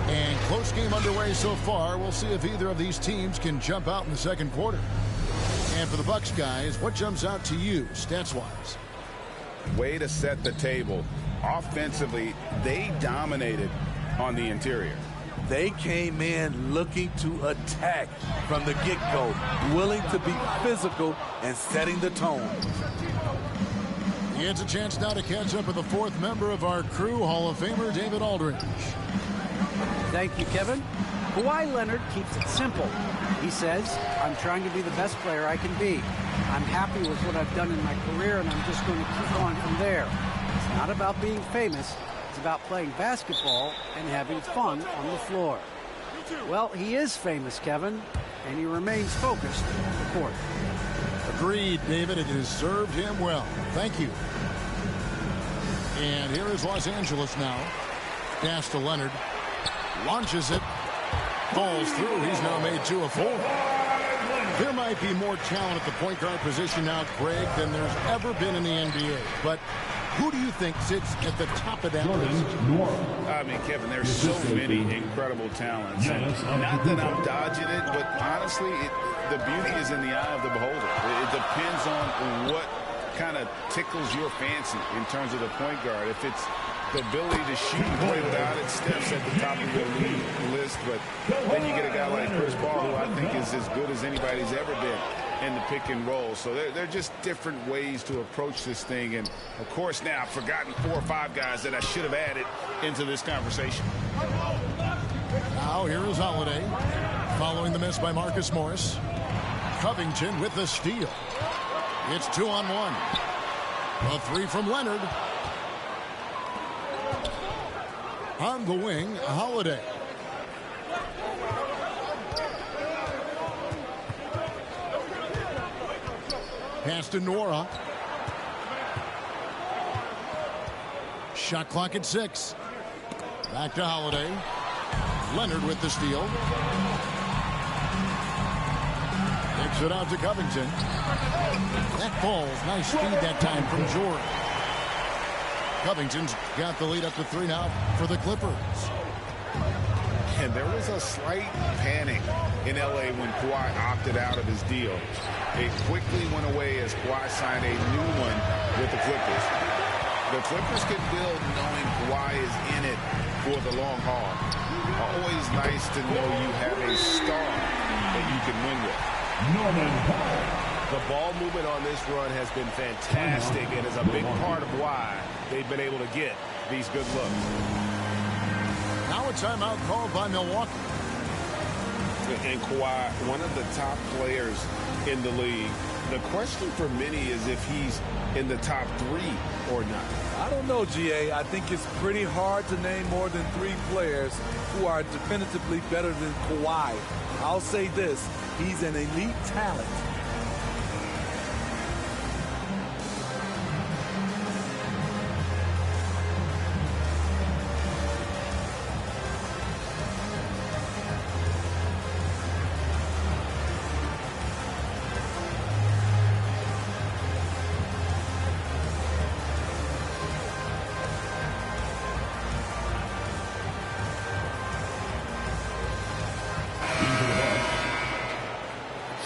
And close game underway so far. We'll see if either of these teams can jump out in the second quarter. And for the Bucks guys, what jumps out to you stats-wise? Way to set the table. Offensively, they dominated on the interior. They came in looking to attack from the get-go, willing to be physical and setting the tone. It's a chance now to catch up with the 4th member of our crew, Hall of Famer David Aldridge. Thank you, Kevin. Kawhi Leonard keeps it simple. He says, I'm trying to be the best player I can be. I'm happy with what I've done in my career, and I'm just going to keep going from there. It's not about being famous. It's about playing basketball and having fun on the floor. Well, he is famous, Kevin, and he remains focused on the court. Agreed, David. It has served him well. Thank you. And here is Los Angeles now. Pass to Leonard. Launches it. Falls through. He's now made 2 of 4. There might be more talent at the point guard position now, Greg, than there's ever been in the NBA. But who do you think sits at the top of that list? I mean, Kevin, there's so many incredible talents. Not that I'm dodging it, but honestly, the beauty is in the eye of the beholder. It depends on what kind of tickles your fancy in terms of the point guard. If it's the ability to shoot and play without it, Steph's at the top of your league list. But then you get a guy like Chris Paul, who I think is as good as anybody's ever been in the pick and roll. So they're just different ways to approach this thing. And, of course, now I've forgotten 4 or 5 guys that I should have added into this conversation. Now here is Holiday. Following the miss by Marcus Morris. Covington with the steal. It's 2-on-1. A 3 from Leonard. On the wing, Holiday. Pass to Nora. Shot clock at 6. Back to Holiday. Leonard with the steal. Takes it out to Covington. That falls. Nice speed that time from George. Covington's got the lead up to 3 now for the Clippers. And there was a slight panic in L.A. when Kawhi opted out of his deal. It quickly went away as Kawhi signed a new one with the Clippers. The Clippers can build knowing Kawhi is in it for the long haul. Always nice to know you have a star that you can win with. Norman Powell. The ball movement on this run has been fantastic and is a big part of why they've been able to get these good looks. Now a timeout called by Milwaukee. And Kawhi, one of the top players in the league. The question for many is if he's in the top 3 or not. I don't know, GA. I think it's pretty hard to name more than 3 players who are definitively better than Kawhi. I'll say this. He's an elite talent.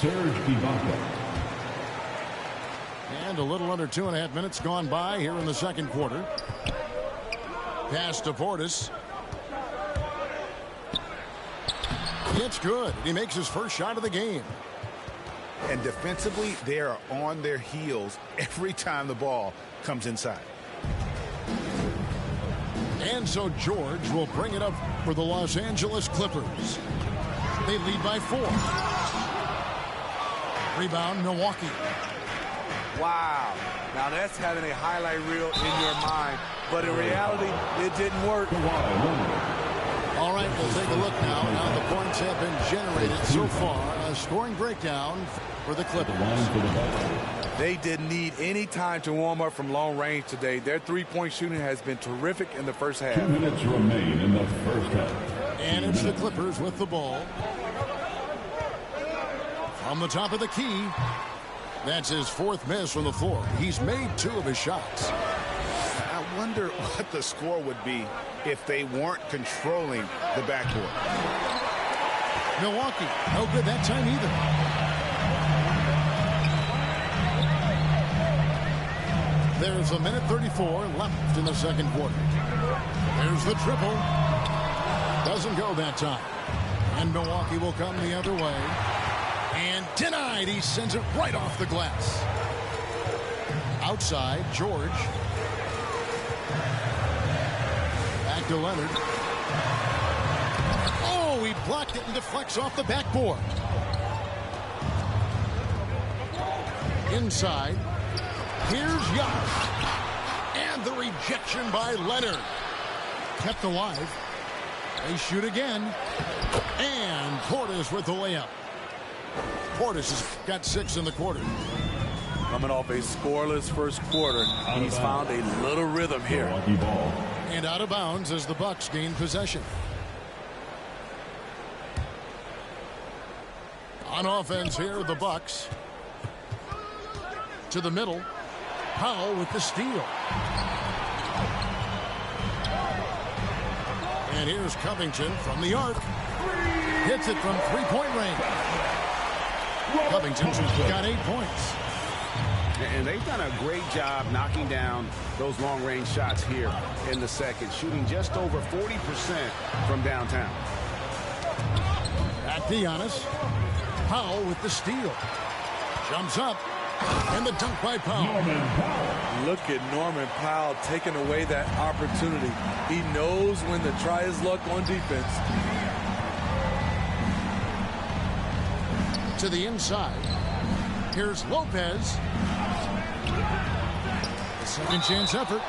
Serge Ibaka. And a little under 2.5 minutes gone by here in the second quarter. Pass to Portis. It's good. He makes his first shot of the game. And defensively, they are on their heels every time the ball comes inside. And so George will bring it up for the Los Angeles Clippers. They lead by 4. Rebound, Milwaukee. Wow. Now that's having a highlight reel in your mind. But in reality, it didn't work. All right, we'll take a look now at how the points have been generated so far. A scoring breakdown for the Clippers. They didn't need any time to warm up from long range today. Their three-point shooting has been terrific in the first half. 2 minutes remain in the first half. And it's the Clippers with the ball. From the top of the key. That's his 4th miss from the floor. He's made 2 of his shots. I wonder what the score would be if they weren't controlling the backcourt. Milwaukee, no good that time either. There's a minute 34 left in the second quarter. There's the triple. Doesn't go that time. And Milwaukee will come the other way. And denied. He sends it right off the glass. Outside, George. Back to Leonard. Oh, he blocked it and deflects off the backboard. Inside. Here's Young. And the rejection by Leonard. Kept alive. They shoot again. And Portis with the layup. Portis has got 6 in the quarter. Coming off a scoreless first quarter, he's found a little rhythm here. And out of bounds as the Bucks gain possession. On offense here, the Bucks. To the middle. Powell with the steal. And here's Covington from the arc. Hits it from 3-point range. Covington's got 8 points. And they've done a great job knocking down those long-range shots here in the second, shooting just over 40% from downtown. Back to Giannis. Powell with the steal. Jumps up. And the dunk by Powell. Look at Norman Powell taking away that opportunity. He knows when to try his luck on defense. To the inside. Here's Lopez. A second chance effort.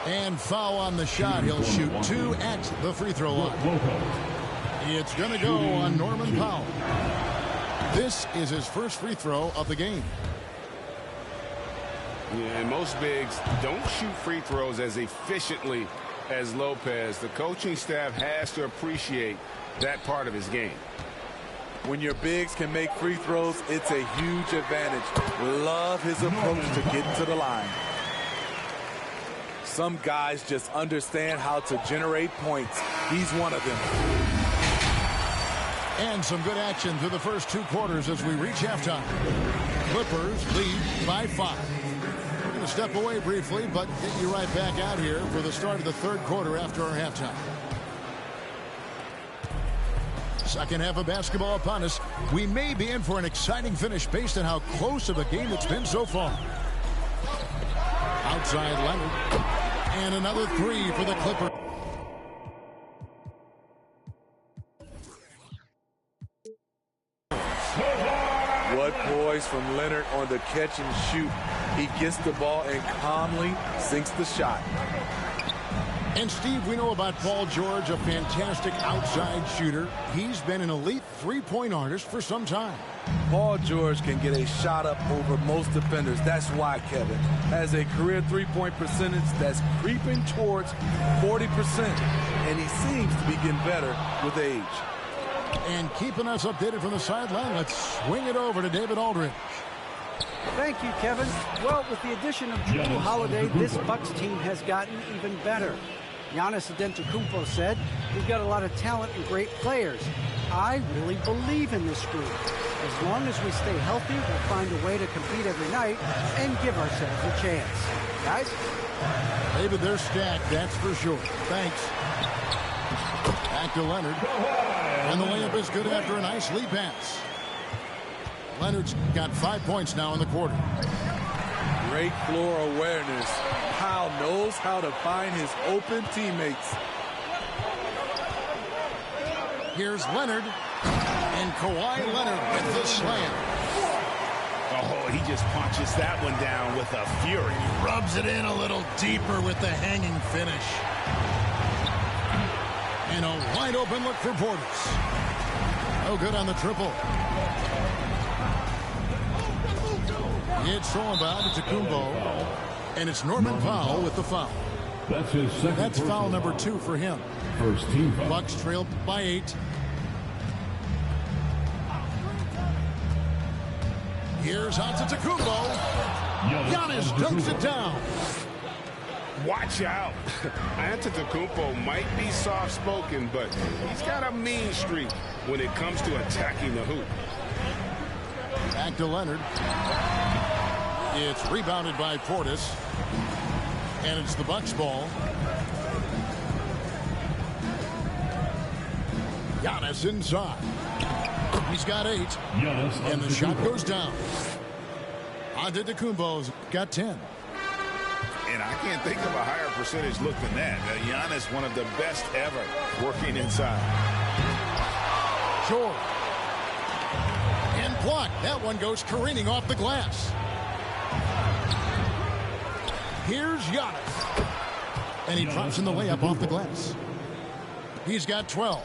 And foul on the shot. He'll shoot 2 at the free throw line. It's going to go on Norman Powell. This is his first free throw of the game. Yeah, and most bigs don't shoot free throws as efficiently as Lopez. The coaching staff has to appreciate that part of his game. When your bigs can make free throws, it's a huge advantage. Love his approach to getting to the line. Some guys just understand how to generate points. He's one of them. And some good action through the first 2 quarters as we reach halftime. Clippers lead by 5. We're going to step away briefly, but get you right back out here for the start of the third quarter after our halftime. Second half of basketball upon us. We may be in for an exciting finish based on how close of a game it's been so far. Outside Leonard. And another 3 for the Clippers. What poise from Leonard on the catch and shoot. He gets the ball and calmly sinks the shot. And Steve, we know about Paul George, a fantastic outside shooter. He's been an elite three-point artist for some time. Paul George can get a shot up over most defenders. That's why Kevin has a career three-point percentage that's creeping towards 40%. And he seems to be getting better with age. And keeping us updated from the sideline, let's swing it over to David Aldridge. Thank you, Kevin. Well, with the addition of Jrue Holiday, this Bucks team has gotten even better. Giannis Antetokounmpo said, "We've got a lot of talent and great players. I really believe in this group." As long as we stay healthy, we'll find a way to compete every night and give ourselves a chance. Guys? David, they're stacked, that's for sure. Thanks. Back to Leonard. And the layup is good after a nice lead pass. Leonard's got 5 points now in the quarter. Great floor awareness. Powell knows how to find his open teammates. Here's Leonard. And Kawhi Leonard with the slam. Oh, he just punches that one down with a fury. Rubs it in a little deeper with the hanging finish. And a wide open look for Portis. No good on the triple. It's thrown by Antetokounmpo. And it's Norman Powell with the foul. That's his second. That's foul number 2 for him. First team foul. Bucks trail by 8. Here's Antetokounmpo. Giannis dunks it down. Watch out. Antetokounmpo might be soft-spoken, but he's got a mean streak when it comes to attacking the hoop. Back to Leonard. It's rebounded by Portis. And it's the Bucks ball. Giannis inside. He's got 8. And the shot goes down. Antetokounmpo's got 10. And I can't think of a higher percentage look than that. Giannis, one of the best ever working inside. Short. And blocked. That one goes careening off the glass. Here's Giannis. And he drops in the layup off the glass. He's got 12.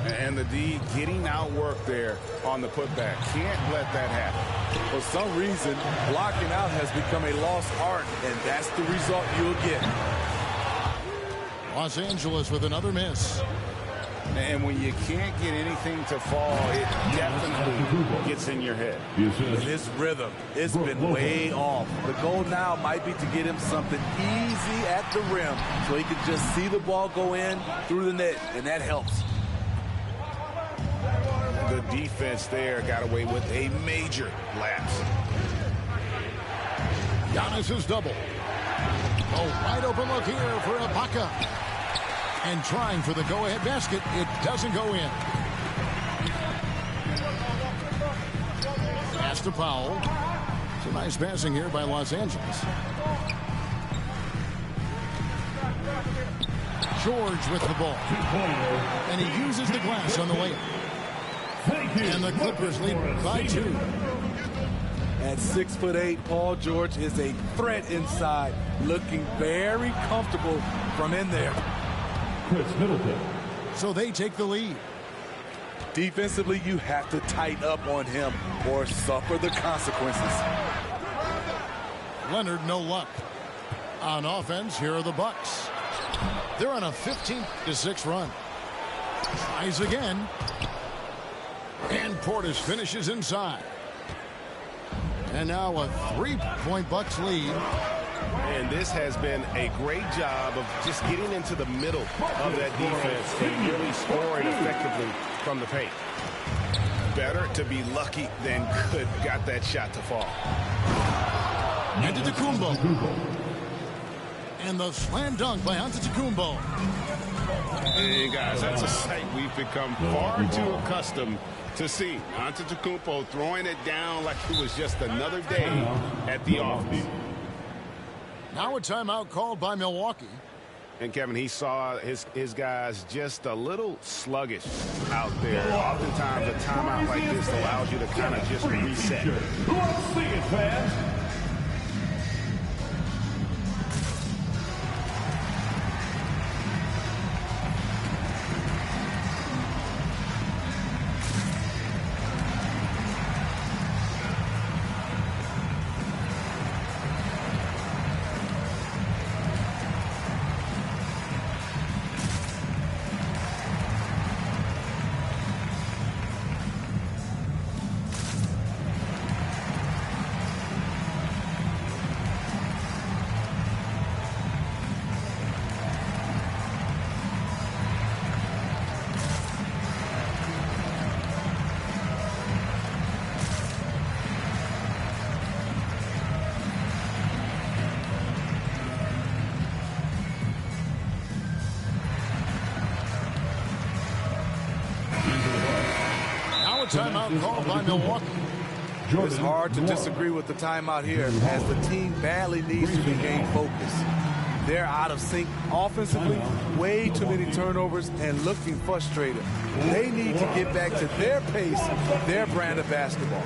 And the D getting outworked there on the putback. Can't let that happen. For some reason, blocking out has become a lost art, and that's the result you'll get. Los Angeles with another miss. And when you can't get anything to fall, it definitely gets in your head. With his rhythm, it's been way off. The goal now might be to get him something easy at the rim so he can just see the ball go in through the net, and that helps. The defense there got away with a major lapse. Giannis is double. A wide open look here for Ibaka. And trying for the go-ahead basket. It doesn't go in. Pass to Powell. Some nice passing here by Los Angeles. George with the ball. And he uses the glass on the layup. And the Clippers lead by 2. At 6'8", Paul George is a threat inside, looking very comfortable from in there. Chris Middleton. So they take the lead. Defensively, you have to tighten up on him or suffer the consequences. Leonard, no luck. On offense, here are the Bucks. They're on a 15-6 run. Tries again. And Portis finishes inside. And now a 3-point Bucks lead. And this has been a great job of just getting into the middle of that defense and really scoring effectively from the paint. Better to be lucky than good. Got that shot to fall. Antetokounmpo. And the slam dunk by Antetokounmpo. Hey, guys, that's a sight we've become far too accustomed to see. Antetokounmpo throwing it down like it was just another day at the office. Now a timeout called by Milwaukee. And Kevin, he saw his guys just a little sluggish out there. Oftentimes a timeout like this allows you to kind of just reset. Let's see it, fans. timeout called by Milwaukee. It's hard to disagree with the timeout here as the team badly needs to regain focus. They're out of sync offensively, way too many turnovers, and looking frustrated. They need to get back to their pace, their brand of basketball.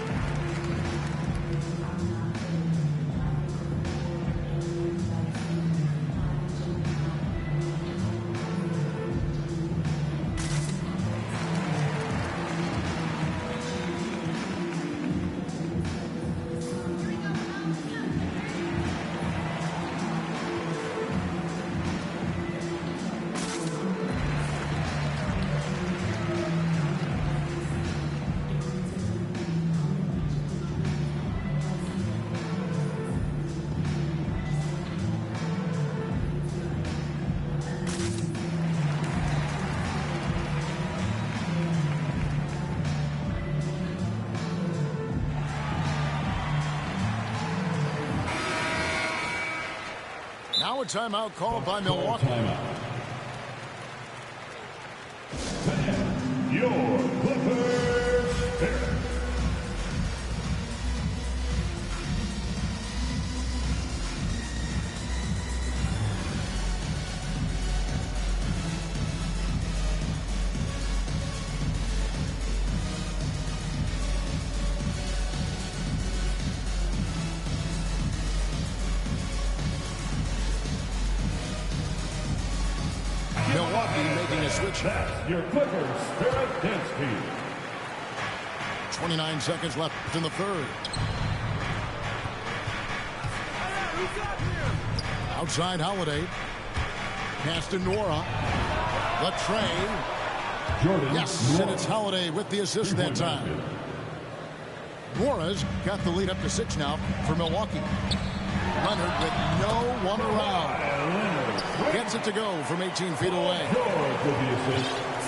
Now a timeout called by Milwaukee. Your Clippers Spirit. Milwaukee making a switch. That's your Clippers Spirit dance team. 29 seconds left in the third. Outside Holiday. Pass to Nora. The train. Jordan. Yes, and it's Holiday with the assist that time. Nora's got the lead up to 6 now for Milwaukee. Leonard with no one around. Gets it to go from 18 feet away.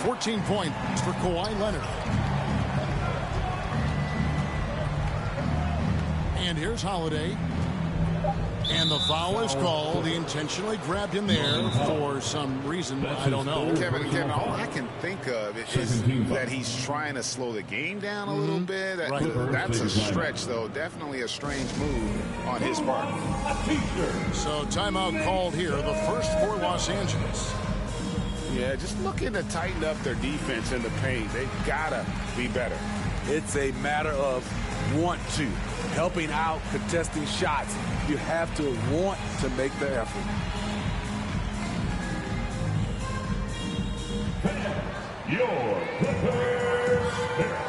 14 points for Kawhi Leonard. And here's Holiday. And the foul is called. He intentionally grabbed him there for some reason. I don't know. Kevin, all I can think of is that he's trying to slow the game down a little bit. That's a stretch, though. Definitely a strange move on his part. So timeout called here, the first for Los Angeles. Yeah, just looking to tighten up their defense in the paint. They've got to be better. It's a matter of want to. Helping out, contesting shots. You have to want to make the effort. Your Clippers Spirit.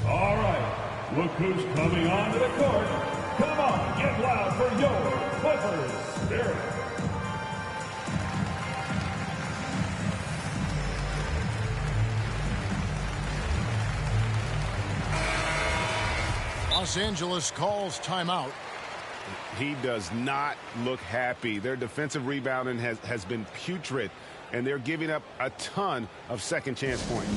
All right, look who's coming onto the court. Come on, get loud for your Clippers Spirit. Los Angeles calls timeout. He does not look happy. Their defensive rebounding has been putrid, and they're giving up a ton of second chance points.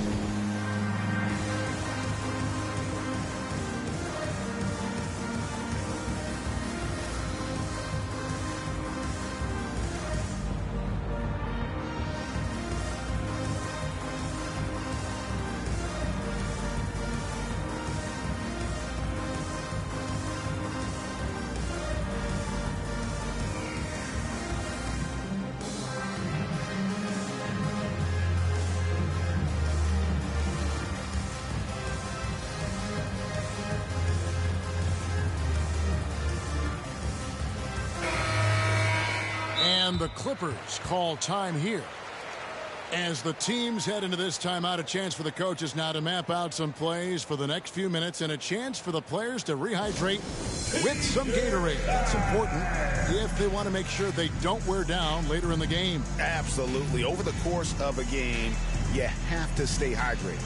And the Clippers call time here. As the teams head into this timeout, a chance for the coaches now to map out some plays for the next few minutes and a chance for the players to rehydrate with some Gatorade. That's important if they want to make sure they don't wear down later in the game. Absolutely. Over the course of a game, you have to stay hydrated.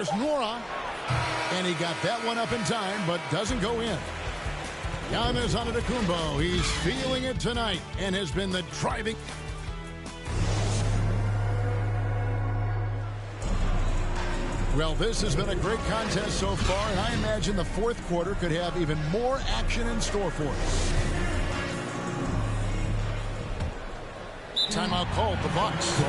Here's Nora. And he got that one up in time, but doesn't go in. Giannis Antetokounmpo, he's feeling it tonight and has been the driving. Well, this has been a great contest so far, and I imagine the fourth quarter could have even more action in store for us. Timeout called, the Bucks.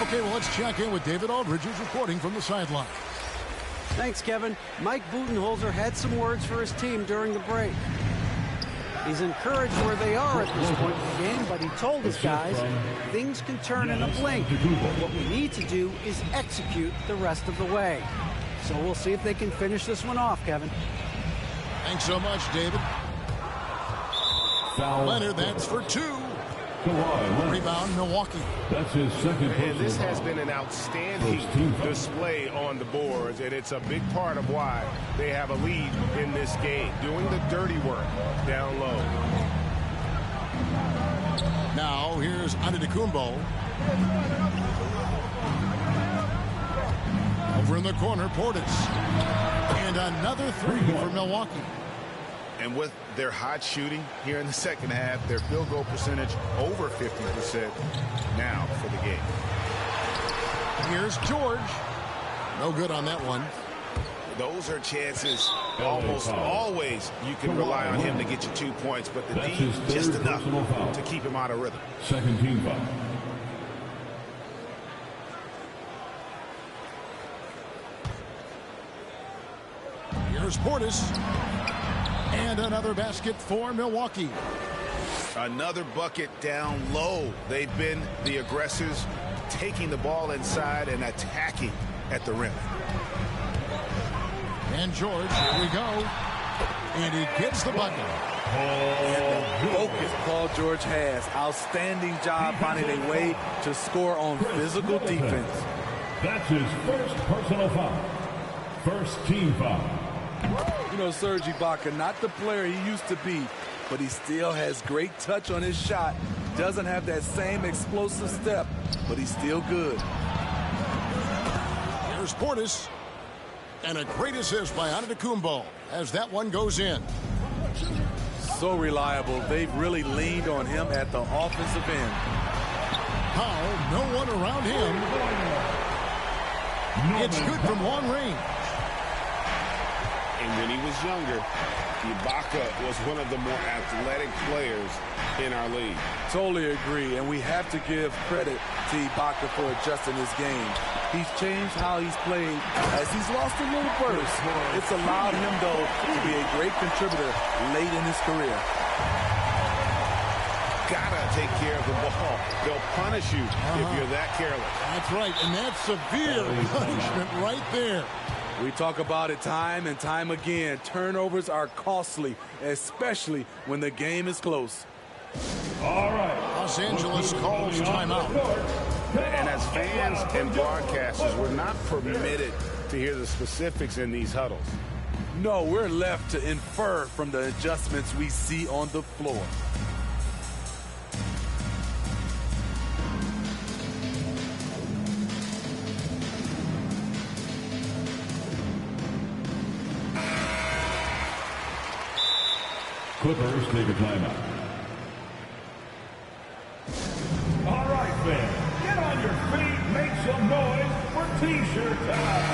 Okay, well, let's check in with David Aldridge, who's reporting from the sideline. Thanks, Kevin. Mike Budenholzer had some words for his team during the break. He's encouraged where they are at this point in the game, but he told his guys things can turn in a blink. What we need to do is execute the rest of the way. So we'll see if they can finish this one off, Kevin. Thanks so much, David. Leonard, that's for two. Rebound, Milwaukee. That's his second. And this has been an outstanding display on the boards, and it's a big part of why they have a lead in this game, doing the dirty work down low. Now, here's Antetokounmpo. Over in the corner, Portis. And another three for Milwaukee. And with their hot shooting here in the second half, their field goal percentage over 50% now for the game. Here's George. No good on that one. Those are chances almost always you can rely on him to get you 2 points, but the D just enough to keep him out of rhythm. Second team foul. Here's Portis. And another basket for Milwaukee. Another bucket down low. They've been the aggressors, taking the ball inside and attacking at the rim. And George, here we go. And he gets the bucket. And the focus Paul George has. Outstanding job finding a way to score on physical defense. That's his first personal foul. First team foul. You know, Serge Ibaka, not the player he used to be, but he still has great touch on his shot. Doesn't have that same explosive step, but he's still good. Here's Portis. And a great assist by Antetokounmpo as that one goes in. So reliable. They've really leaned on him at the offensive end. Powell, no one around him. It's good from long range. And when he was younger, Ibaka was one of the more athletic players in our league. Totally agree, and we have to give credit to Ibaka for adjusting his game. He's changed how he's played as he's lost a little burst. It's allowed him, though, to be a great contributor late in his career. Gotta take care of the ball. They'll punish you if you're that careless. That's right, and that's severe punishment right there. We talk about it time and time again. Turnovers are costly, especially when the game is close. All right. Los Angeles calls timeout. And as fans and broadcasters, we're not permitted to hear the specifics in these huddles. No, we're left to infer from the adjustments we see on the floor. Clippers take a timeout. All right, fans, get on your feet, make some noise for T-shirt time.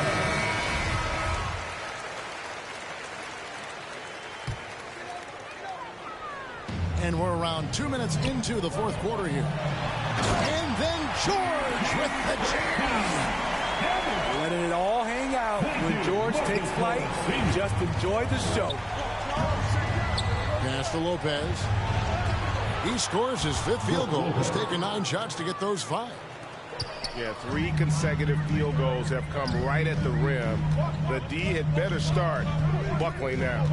And we're around 2 minutes into the fourth quarter here. And then George with the jam. Letting it all hang out. When George takes flight, just enjoy the show. Pass to Lopez. He scores his 5th field goal. He's taken 9 shots to get those 5. Yeah, 3 consecutive field goals have come right at the rim. The D had better start buckling now.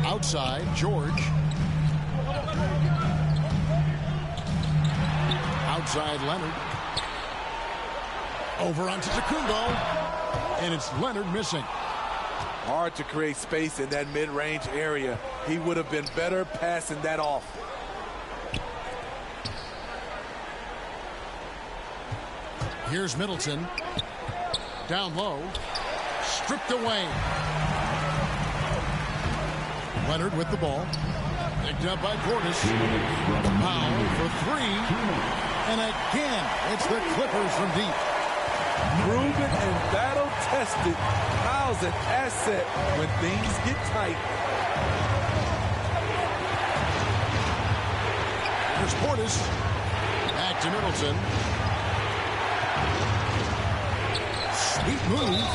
Outside, George. Outside, Leonard. Over onto Tacumbo. And it's Leonard missing. Hard to create space in that mid-range area. He would have been better passing that off. Here's Middleton. Down low. Stripped away. Leonard with the ball. Picked up by Portis. Powell for 3. And again, it's the Clippers from deep. Proven and battle-tested. Powell's an asset when things get tight. Here's Portis. Back to Middleton. Sweet move.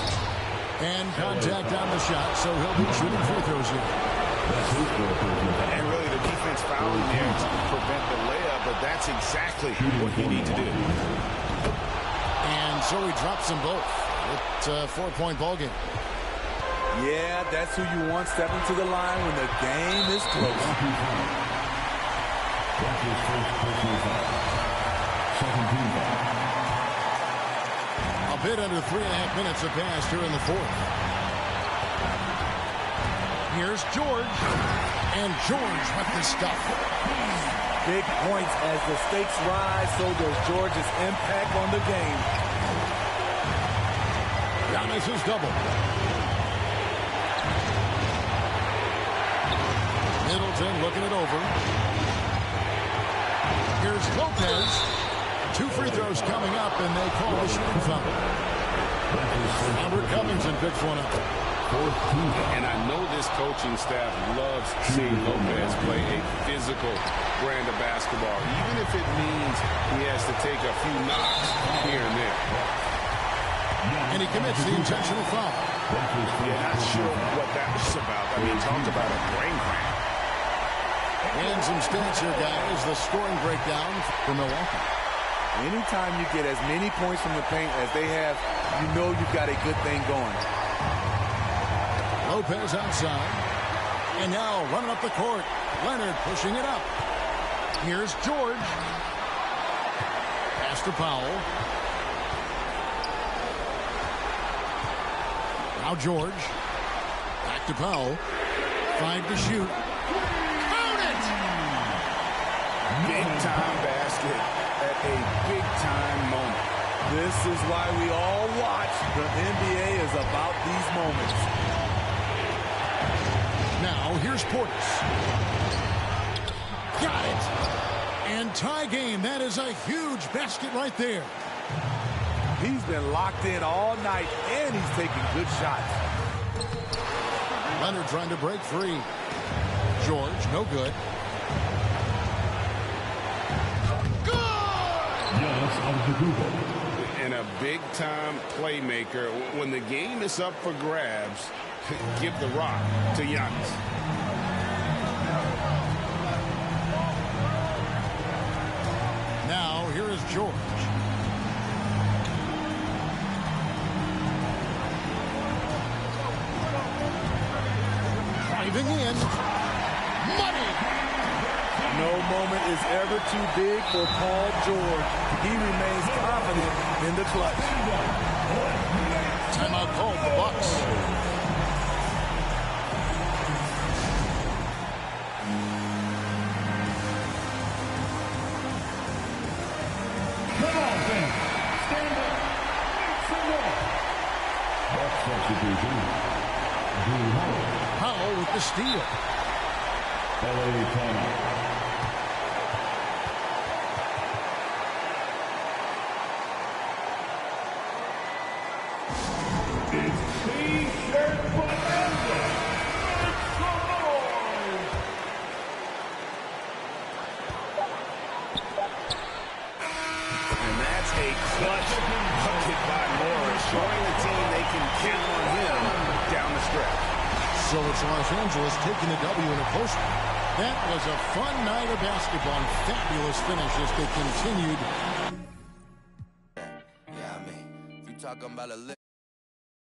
And contact on the shot, so he'll be shooting free throws here. And really the defense fouling there to prevent the layup, but that's exactly what you need to do. And so he drops them both. It's a 4-point ball game. Yeah, that's who you want stepping to the line when the game is close. A bit under 3.5 minutes have passed here in the 4th. Here's George. And George with the stuff. Big points as the stakes rise, so does George's impact on the game. Giannis' double. Middleton looking it over. Here's Lopez. 2 free throws coming up, and they call the shooting foul. Albert Covington picks one up. And I know this coaching staff loves seeing Lopez play a physical brand of basketball, even if it means he has to take a few knocks here and there. And he commits the intentional foul. Yeah, not sure what that was about. I mean, talk about a brain cramp. And some stats here, guys. The scoring breakdown for Milwaukee. Anytime you get as many points from the paint as they have, you know you've got a good thing going. Lopez outside. And now running up the court. Leonard pushing it up. Here's George. Pass to Powell. Now George. Back to Powell. 5 to shoot. Count it! Big time basket at a big time moment. This is why we all watch. The NBA is about these moments. Now here's Portis. Got it! And tie game. That is a huge basket right there. He's been locked in all night, and he's taking good shots. Leonard trying to break free. George, no good. And a big-time playmaker. When the game is up for grabs, give the rock to Giannis. Now, here is George. Driving in. Money! No moment is ever too big for Paul George. He remains confident in the clutch. Timeout called the Bucks. Come on, fans. Stand up. Make some noise. Buck substitution. Drew Howard. Powell with the steal. LA timeout. It's T-shirt bonanza. Make some noise. And that's a clutch bucket by Morris, showing the team they can count on him down the stretch. So it's Los Angeles taking the W in a close one. That was a fun night of basketball. Fabulous finish as they continued. Yeah, I mean, if you talking about a